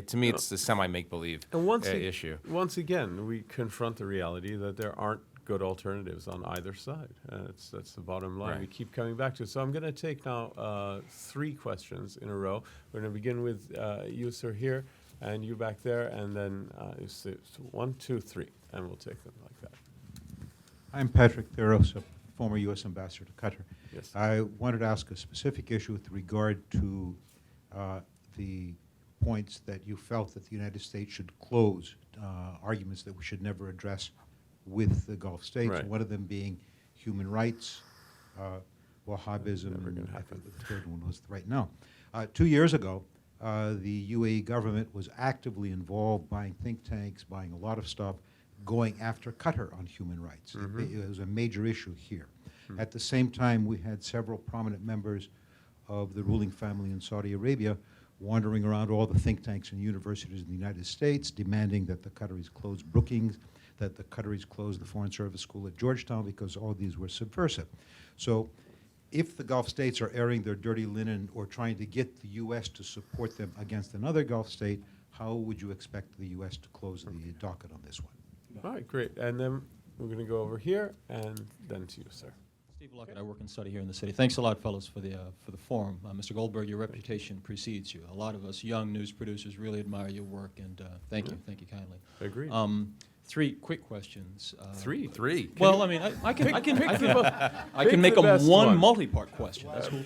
to me, it's the semi-make-believe And issue. once again, we confront the reality that there aren't good alternatives on either side. That's the bottom line. Right. We keep coming back to it. So I'm going to take now 3 questions in a row. We're going to begin with you, sir, here, and you back there, and then it's 1, 2, 3, and we'll take them like that. I'm Patrick Theros, a former U.S. ambassador to Qatar. Yes. I wanted to ask a specific issue with regard to the points that you felt that the United States should close, arguments that we should never address with the Gulf states, Right. one of them being human rights, Wahhabism, Never gonna and I happen. think the third one was right now. 2 years ago, the UAE government was actively involved buying think tanks, buying a lot of stuff, going after Qatar on human rights. It was a major issue here. At the same time, we had several prominent members of the ruling family in Saudi Arabia wandering around all the think tanks and universities in the United States, demanding that the Qataris close Brookings, that the Qataris close the Foreign Service School at Georgetown, because all these were subversive. So if the Gulf states are airing their dirty linen or trying to get the U.S. to support them against another Gulf state, how would you expect the U.S. to close the docket on this one? All right, great. And then we're going to go over here, and then to you, sir. Steve Luckett, I work and study here in the city. Thanks a lot, fellows, for the forum. Mr. Goldberg, your reputation precedes you. A lot of us young news producers really admire your work, and thank you kindly. Agreed. 3 quick questions. 3? Well, I mean, I can make the them best one one. multi-part question. That's cool.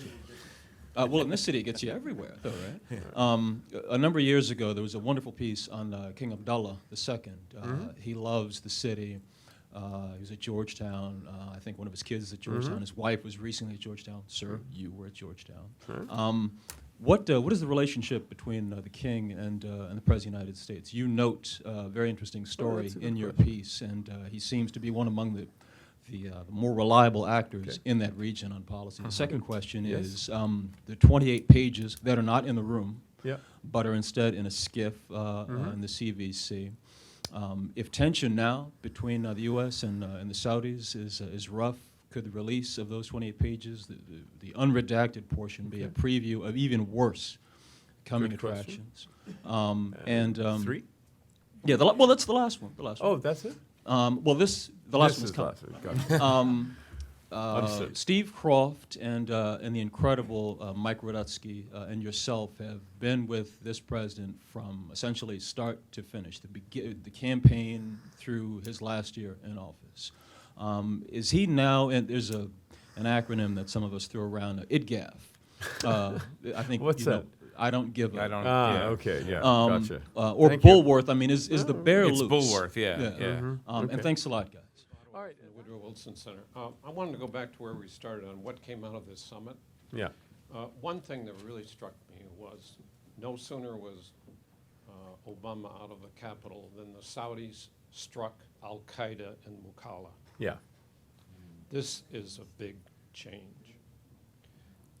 Well, in this city, it gets you everywhere, though, right? A number of years ago, there was a wonderful piece on King Abdullah II. He loves the city. He was at Georgetown. I think one of his kids is at Georgetown. His wife was recently at Georgetown. Sir, you were at Georgetown. What is the relationship between the king and the President of the United States? You note a very interesting story that's a good in your question. piece, and he seems to be one among the more reliable actors in that region on policy. The second question Yes. is the 28 pages that are not in the room, Yeah. but are instead in a skiff in the CVC. If tension now between the U.S. and the Saudis is rough, could the release of those 28 pages, the unredacted portion, be a preview of even worse coming Good question. attractions? 3? Yeah, well, that's the last one. Oh, that's it? Well, the last This one's is coming. last. Got it. Understood. Steve Croft and the incredible Mike Radutsky and yourself have been with this president from essentially start to finish, the campaign through his last year in office. Is he now, and there's an acronym that some of us throw around, IDGAF. I think What's that? I don't give a. I don't. Ah, yeah. okay, yeah, gotcha. Or Thank you. Bulworth. I mean, is the bear It's loose? Bulworth, yeah. And thanks a lot, guys. All right, Woodrow Wilson Center. I wanted to go back to where we started on what came out of this summit. Yeah. One thing that really struck me was no sooner was Obama out of the Capitol than the Saudis struck al-Qaeda in Mukalla. Yeah. This is a big change.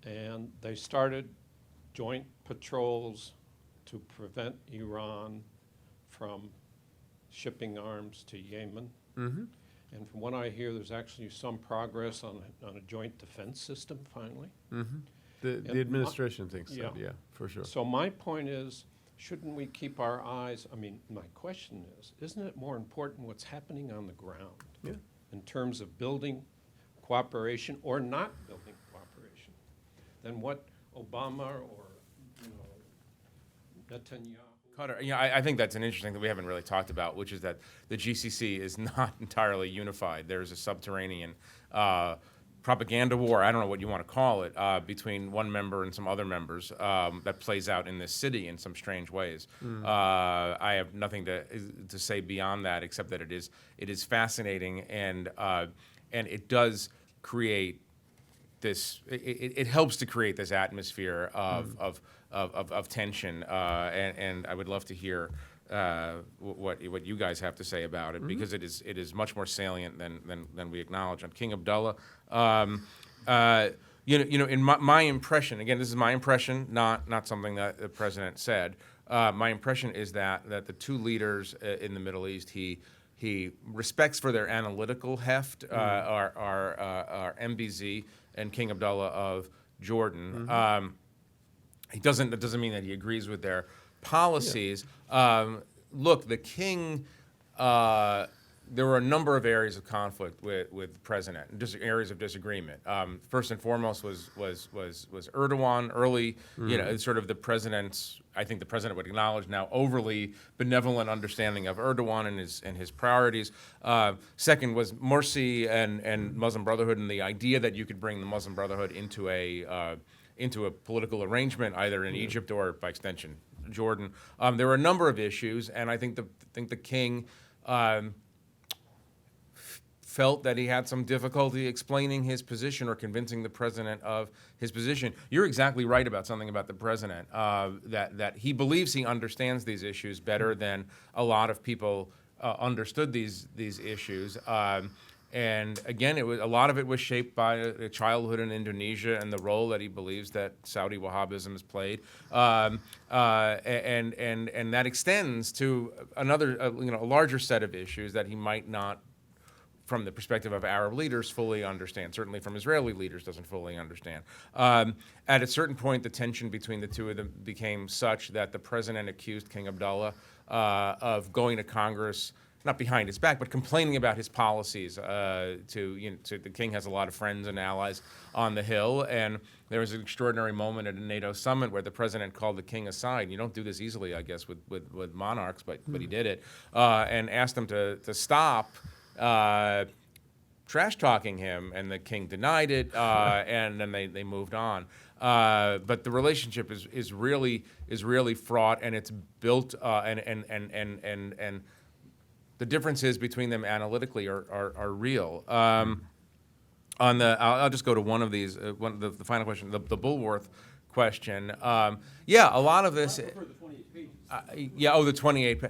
And they started joint patrols to prevent Iran from shipping arms to Yemen. Mm-hmm. And from what I hear, there's actually some progress on a joint defense system finally. Mm-hmm. The And administration thinks that, yeah. yeah, for sure. So my point is, shouldn't we keep our eyes, my question is, isn't it more important what's happening on the ground Yeah. in terms of building cooperation or not building cooperation than what Obama or Netanyahu? Qatar, I think that's an interesting that we haven't really talked about, which is that the GCC is not entirely unified. There's a subterranean propaganda war, I don't know what you want to call it, between one member and some other members that plays out in this city in some strange ways. I have nothing to say beyond that, except that it is fascinating, and it does create this. It helps to create this atmosphere of tension, and I would love to hear what you guys have to say about it, because it is much more salient than we acknowledge. On King Abdullah, in my impression, again, this is my impression, not something that the president said. My impression is that the two leaders in the Middle East, he respects for their analytical heft, are MBZ and King Abdullah of Jordan. That doesn't mean that he agrees with their policies. Look, the king. There were a number of areas of conflict with the president, areas of disagreement. First and foremost was Erdogan. Early, sort of the president's. I think the president would acknowledge now overly benevolent understanding of Erdogan and his priorities. Second was Morsi and Muslim Brotherhood, and the idea that you could bring the Muslim Brotherhood into a political arrangement, either in Egypt or by extension Jordan. There were a number of issues, and I think the king. Felt that he had some difficulty explaining his position or convincing the president of his position. You're exactly right about something about the president, that he believes he understands these issues better than a lot of people understood these issues. And again, a lot of it was shaped by a childhood in Indonesia and the role that he believes that Saudi Wahhabism has played, and that extends to another, a larger set of issues that he might not, from the perspective of Arab leaders, fully understand. Certainly from Israeli leaders, doesn't fully understand. At a certain point, the tension between the two of them became such that the president accused King Abdullah of going to Congress, not behind his back, but complaining about his policies. The king has a lot of friends and allies on the Hill, and there was an extraordinary moment at a NATO summit where the president called the king aside. You don't do this easily, I guess, with monarchs, but he did it, and asked him to stop trash talking him, and the king denied it, and then they moved on. But the relationship is really fraught, and it's built, and the differences between them analytically are real. I'll just go to one of these. The final question, the Bulworth question. A lot of this. The 28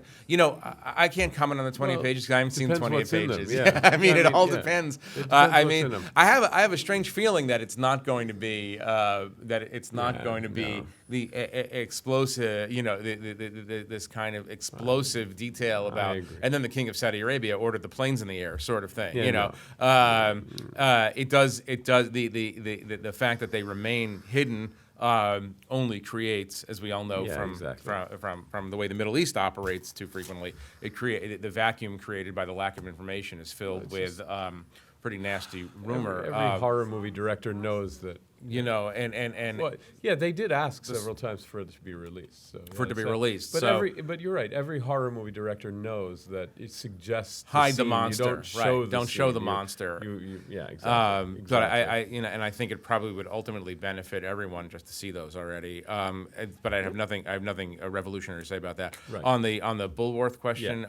I can't comment on the 28 pages because I haven't seen the 28 pages. It all depends. I have a strange feeling that it's not going to be the explosive, this kind of explosive detail about, and then the king of Saudi Arabia ordered the planes in the air, sort of thing. It does the fact that they remain hidden. Only creates, as we all know from the way the Middle East operates too frequently, the vacuum created by the lack of information is filled with pretty nasty rumor. Every horror movie director knows that. They did ask several times for it to be released. Released. But you're right. Every horror movie director knows that it suggests hide the monster. You don't show the monster. Exactly. But I think it probably would ultimately benefit everyone just to see those already. But I have nothing revolutionary to say about that. Right. On the Bulworth question,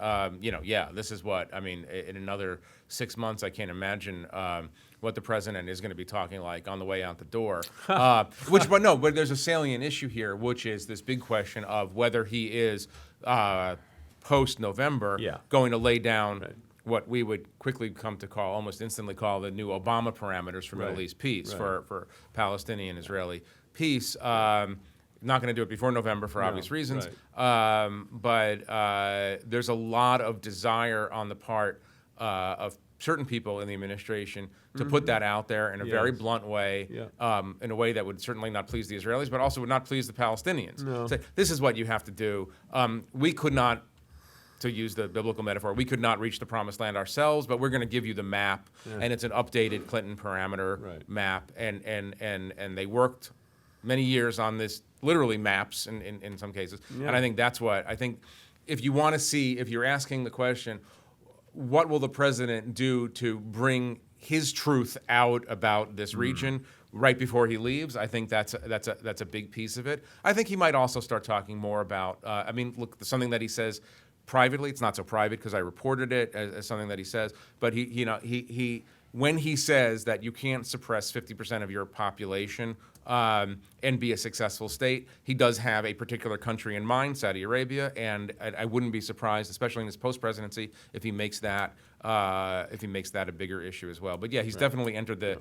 this is what in another 6 months, I can't imagine what the president is going to be talking like on the way out the door. But there's a salient issue here, which is this big question of whether he is post-November going to lay down what we would quickly come to call, almost instantly call, the new Obama parameters for Middle East peace, for Palestinian-Israeli peace. Not going to do it before November for obvious reasons. But there's a lot of desire on the part of certain people in the administration to put that out there in a very blunt way, in a way that would certainly not please the Israelis, but also would not please the Palestinians. No. Say, this is what you have to do. We could not, to use the biblical metaphor, we could not reach the promised land ourselves, but we're going to give you the map, and it's an updated Clinton parameter map, and they worked many years on this, literally maps in some cases, and I think that's what, if you want to see, if you're asking the question, what will the president do to bring his truth out about this region right before he leaves? I think that's a big piece of it. I think he might also start talking more about. Look, something that he says privately. It's not so private because I reported it as something that he says. But he when he says that you can't suppress 50% of your population and be a successful state. He does have a particular country in mind, Saudi Arabia, and I wouldn't be surprised, especially in his post-presidency, if he makes that a bigger issue as well. But yeah, he's definitely entered the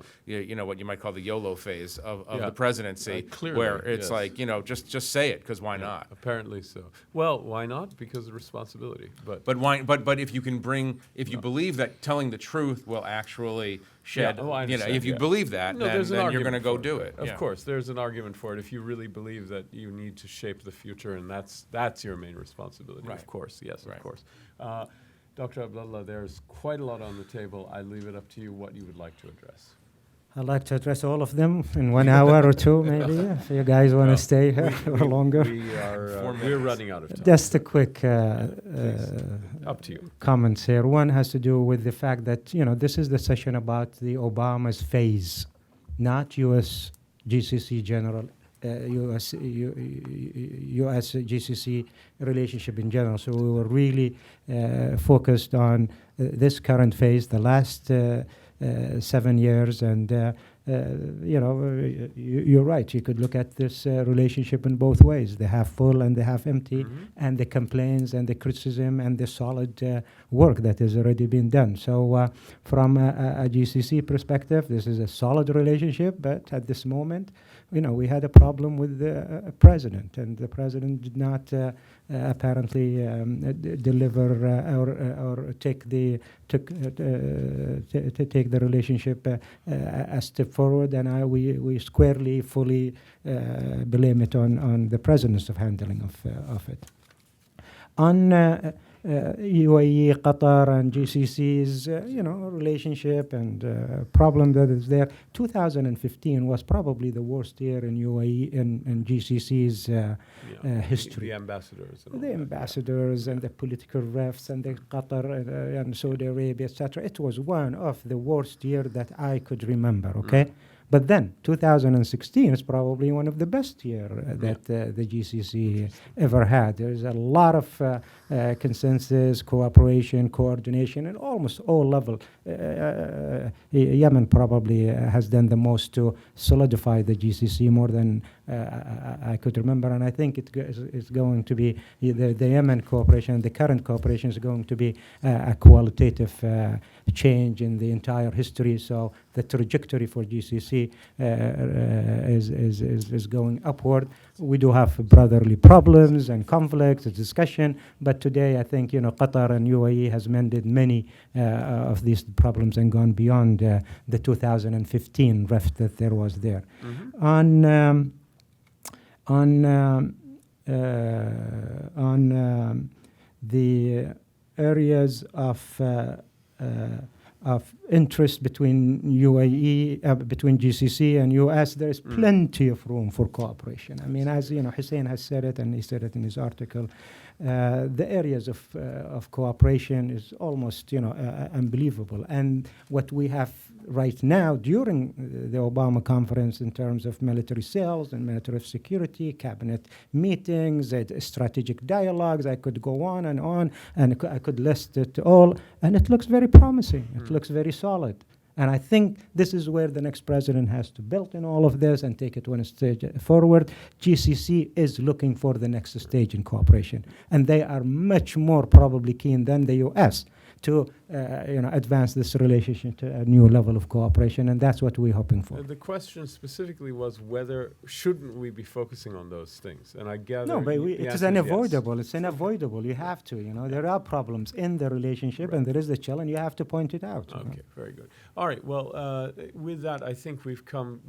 what you might call the YOLO phase of the presidency, clearly, where it's yes. like just say it, because why not? Apparently so. Well, why not? Because of responsibility. But why? But if you believe that telling the truth will actually shed, I understand, if you believe that, No, there's an then you're going to argument go for do it. Of Yeah. course, there's an argument for it if you really believe that you need to shape the future, and that's your main responsibility. Right. Of course, yes, Right. of course. Dr. Abdullah, there's quite a lot on the table. I leave it up to you what you would like to address. I'd like to address all of them in 1 hour or two, maybe, if you guys want to stay here for longer. We're running out of time. Just a quick Up to you. comments here. One has to do with the fact that, this is the session about the Obama's phase, not U.S. GCC general, U.S. GCC relationship in general. So we were really focused on this current phase, the last 7 years, and you're right. You could look at this relationship in both ways: the half full and the half empty, and the complaints and the criticism and the solid work that has already been done. So from a GCC perspective, this is a solid relationship, but at this moment, we had a problem with the president, and the president did not apparently deliver or take the relationship a step forward, and we squarely, fully blame it on the president's handling of it. On UAE, Qatar, and GCC's, relationship and problem that is there. 2015 was probably the worst year in UAE and GCC's history. The ambassadors. And all The that, ambassadors and the political rifts and the Qatar and Saudi Arabia, etc. It was one of the worst years that I could remember. Okay. But then 2016 is probably one of the best years that the GCC ever had. There's a lot of consensus, cooperation, coordination at almost all levels. Yemen probably has done the most to solidify the GCC more than I could remember, and I think it's going to be the Yemen cooperation, the current cooperation is going to be a qualitative change in the entire history. So the trajectory for GCC is going upward. We do have brotherly problems and conflicts, discussion, but today I think Qatar and UAE has mended many of these problems and gone beyond the 2015 rift that there was there. On the areas of interest between UAE, between GCC and US, there is plenty of room for cooperation. I mean, as Hussein has said it, and he said it in his article, the areas of cooperation is almost unbelievable. And what we have right now during the Obama conference in terms of military sales and military security, cabinet meetings, strategic dialogues, I could go on, and I could list it all, and it looks very promising. It looks very solid. And I think this is where the next president has to build in all of this and take it one stage forward. GCC is looking for the next stage in cooperation, and they are much more probably keen than the US to advance this relationship to a new level of cooperation, and that's what we're hoping for. The question specifically was whether shouldn't we be focusing on those things, and I gather no, but the it is answer unavoidable. Yes. It's unavoidable. You have to. There are problems in the relationship, and there is the challenge. You have to point it out. Okay, very good. All right. Well, with that, I think we've come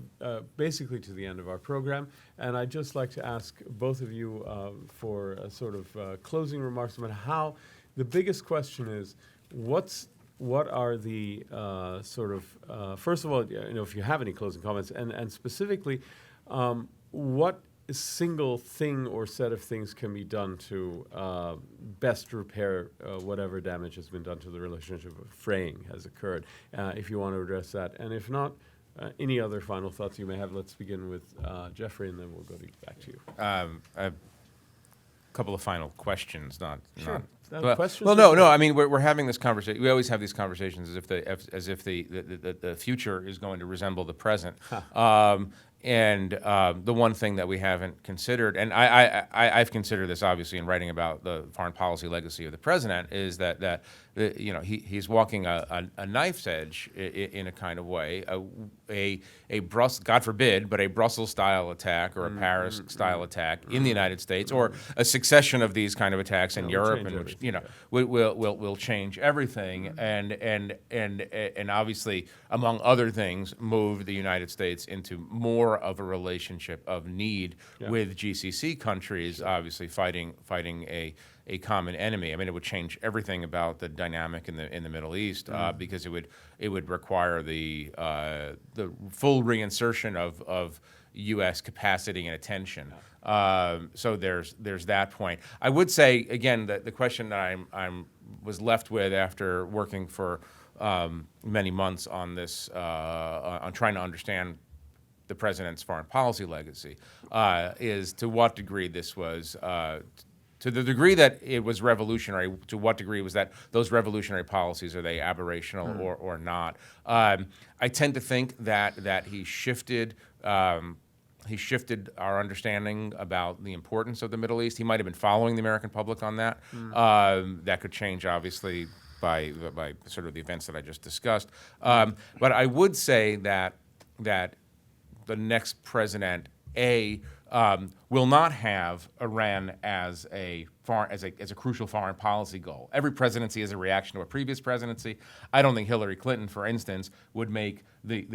basically to the end of our program, and I'd just like to ask both of you for a sort of closing remarks about how the biggest question is. What are the first of all, if you have any closing comments, and specifically, what single thing or set of things can be done to best repair whatever damage has been done to the relationship of fraying has occurred, if you want to address that. And if not, any other final thoughts you may have. Let's begin with Jeffrey, and then we'll go back to you. I have a couple of final questions, Sure. No. I mean, we're having this conversation. We always have these conversations as if the future is going to resemble the present. the one thing that we haven't considered, and I've considered this obviously in writing about the foreign policy legacy of the president, is that he's walking a knife's edge in a kind of way, a Brussels, God forbid, but a Brussels-style attack or a Paris-style attack in the United States, or a succession of these kind of attacks in Europe, and which will change everything, and obviously, among other things, move the United States into more of a relationship of need with GCC countries, obviously fighting a common enemy. I mean, it would change everything about the dynamic in the Middle East because it would require the full reinsertion of U.S. capacity and attention. So there's that point. I would say again that the question that I'm was left with after working for many months on this, on trying to understand the president's foreign policy legacy, is to what degree this was. To the degree that it was revolutionary, to what degree was that those revolutionary policies, are they aberrational or not? I tend to think that he shifted our understanding about the importance of the Middle East. He might have been following the American public on that. That could change, obviously, by sort of the events that I just discussed. But I would say that the next president, will not have Iran as a crucial foreign policy goal. Every presidency is a reaction to a previous presidency. I don't think Hillary Clinton, for instance, would make the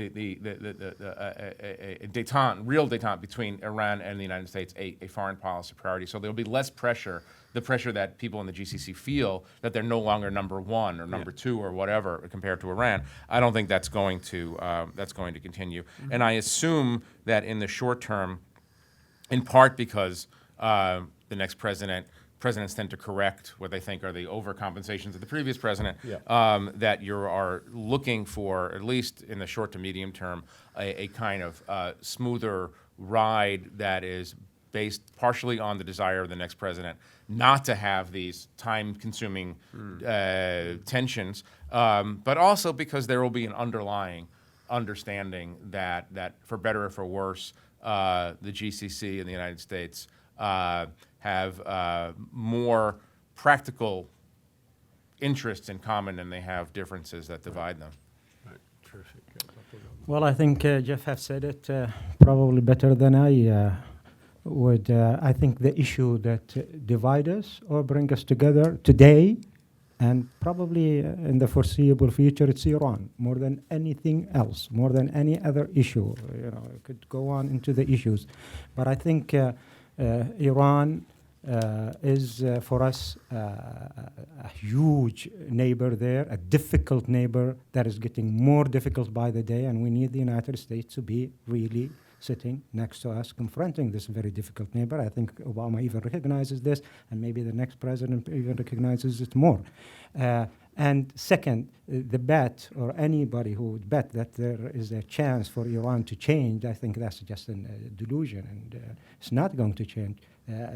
real détente between Iran and the United States a foreign policy priority. So there'll be less pressure, the pressure that people in the GCC feel that they're no longer number one or number two or whatever compared to Iran. I don't think that's going to continue. And I assume that in the short term, in part because the next presidents tend to correct what they think are the overcompensations of the previous president, that you are looking for, at least in the short to medium term, a kind of smoother ride that is based partially on the desire of the next president not to have these time-consuming tensions, but also because there will be an underlying understanding that for better or for worse, the GCC and the United States have more practical interests in common than they have differences that divide them. Right. Terrific. Well, I think Jeff has said it probably better than I would. I think the issue that divide us or bring us together today and probably in the foreseeable future, it's Iran, more than anything else, more than any other issue. It could go on into the issues. But I think Iran is, for us, a huge neighbor there, a difficult neighbor that is getting more difficult by the day, and we need the United States to be really sitting next to us, confronting this very difficult neighbor. I think Obama even recognizes this, and maybe the next president even recognizes it more. And second, the bet, or anybody who would bet that there is a chance for Iran to change, I think that's just a delusion, and it's not going to change.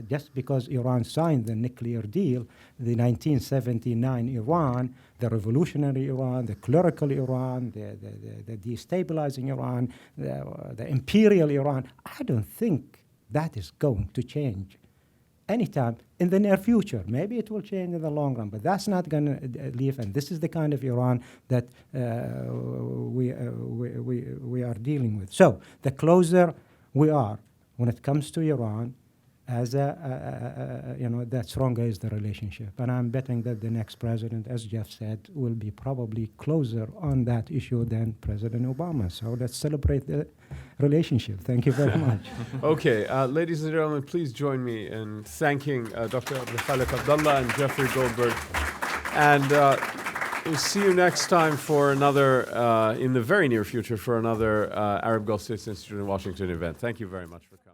Just because Iran signed the nuclear deal, the 1979 Iran, the revolutionary Iran, the clerical Iran, the destabilizing Iran, the imperial Iran, I don't think that is going to change anytime in the near future. Maybe it will change in the long run, but that's not going to leave. And this is the kind of Iran that we are dealing with. So the closer we are when it comes to Iran, as that stronger is the relationship. And I'm betting that the next president, as Jeff said, will be probably closer on that issue than President Obama. So let's celebrate the relationship. Thank you very much. Okay, ladies and gentlemen, please join me in thanking Dr. Abdulkhaleq Abdulla and Jeffrey Goldberg. And we'll see you next time for another, in the very near future, for another Arab Gulf States Institute in Washington event. Thank you very much for coming.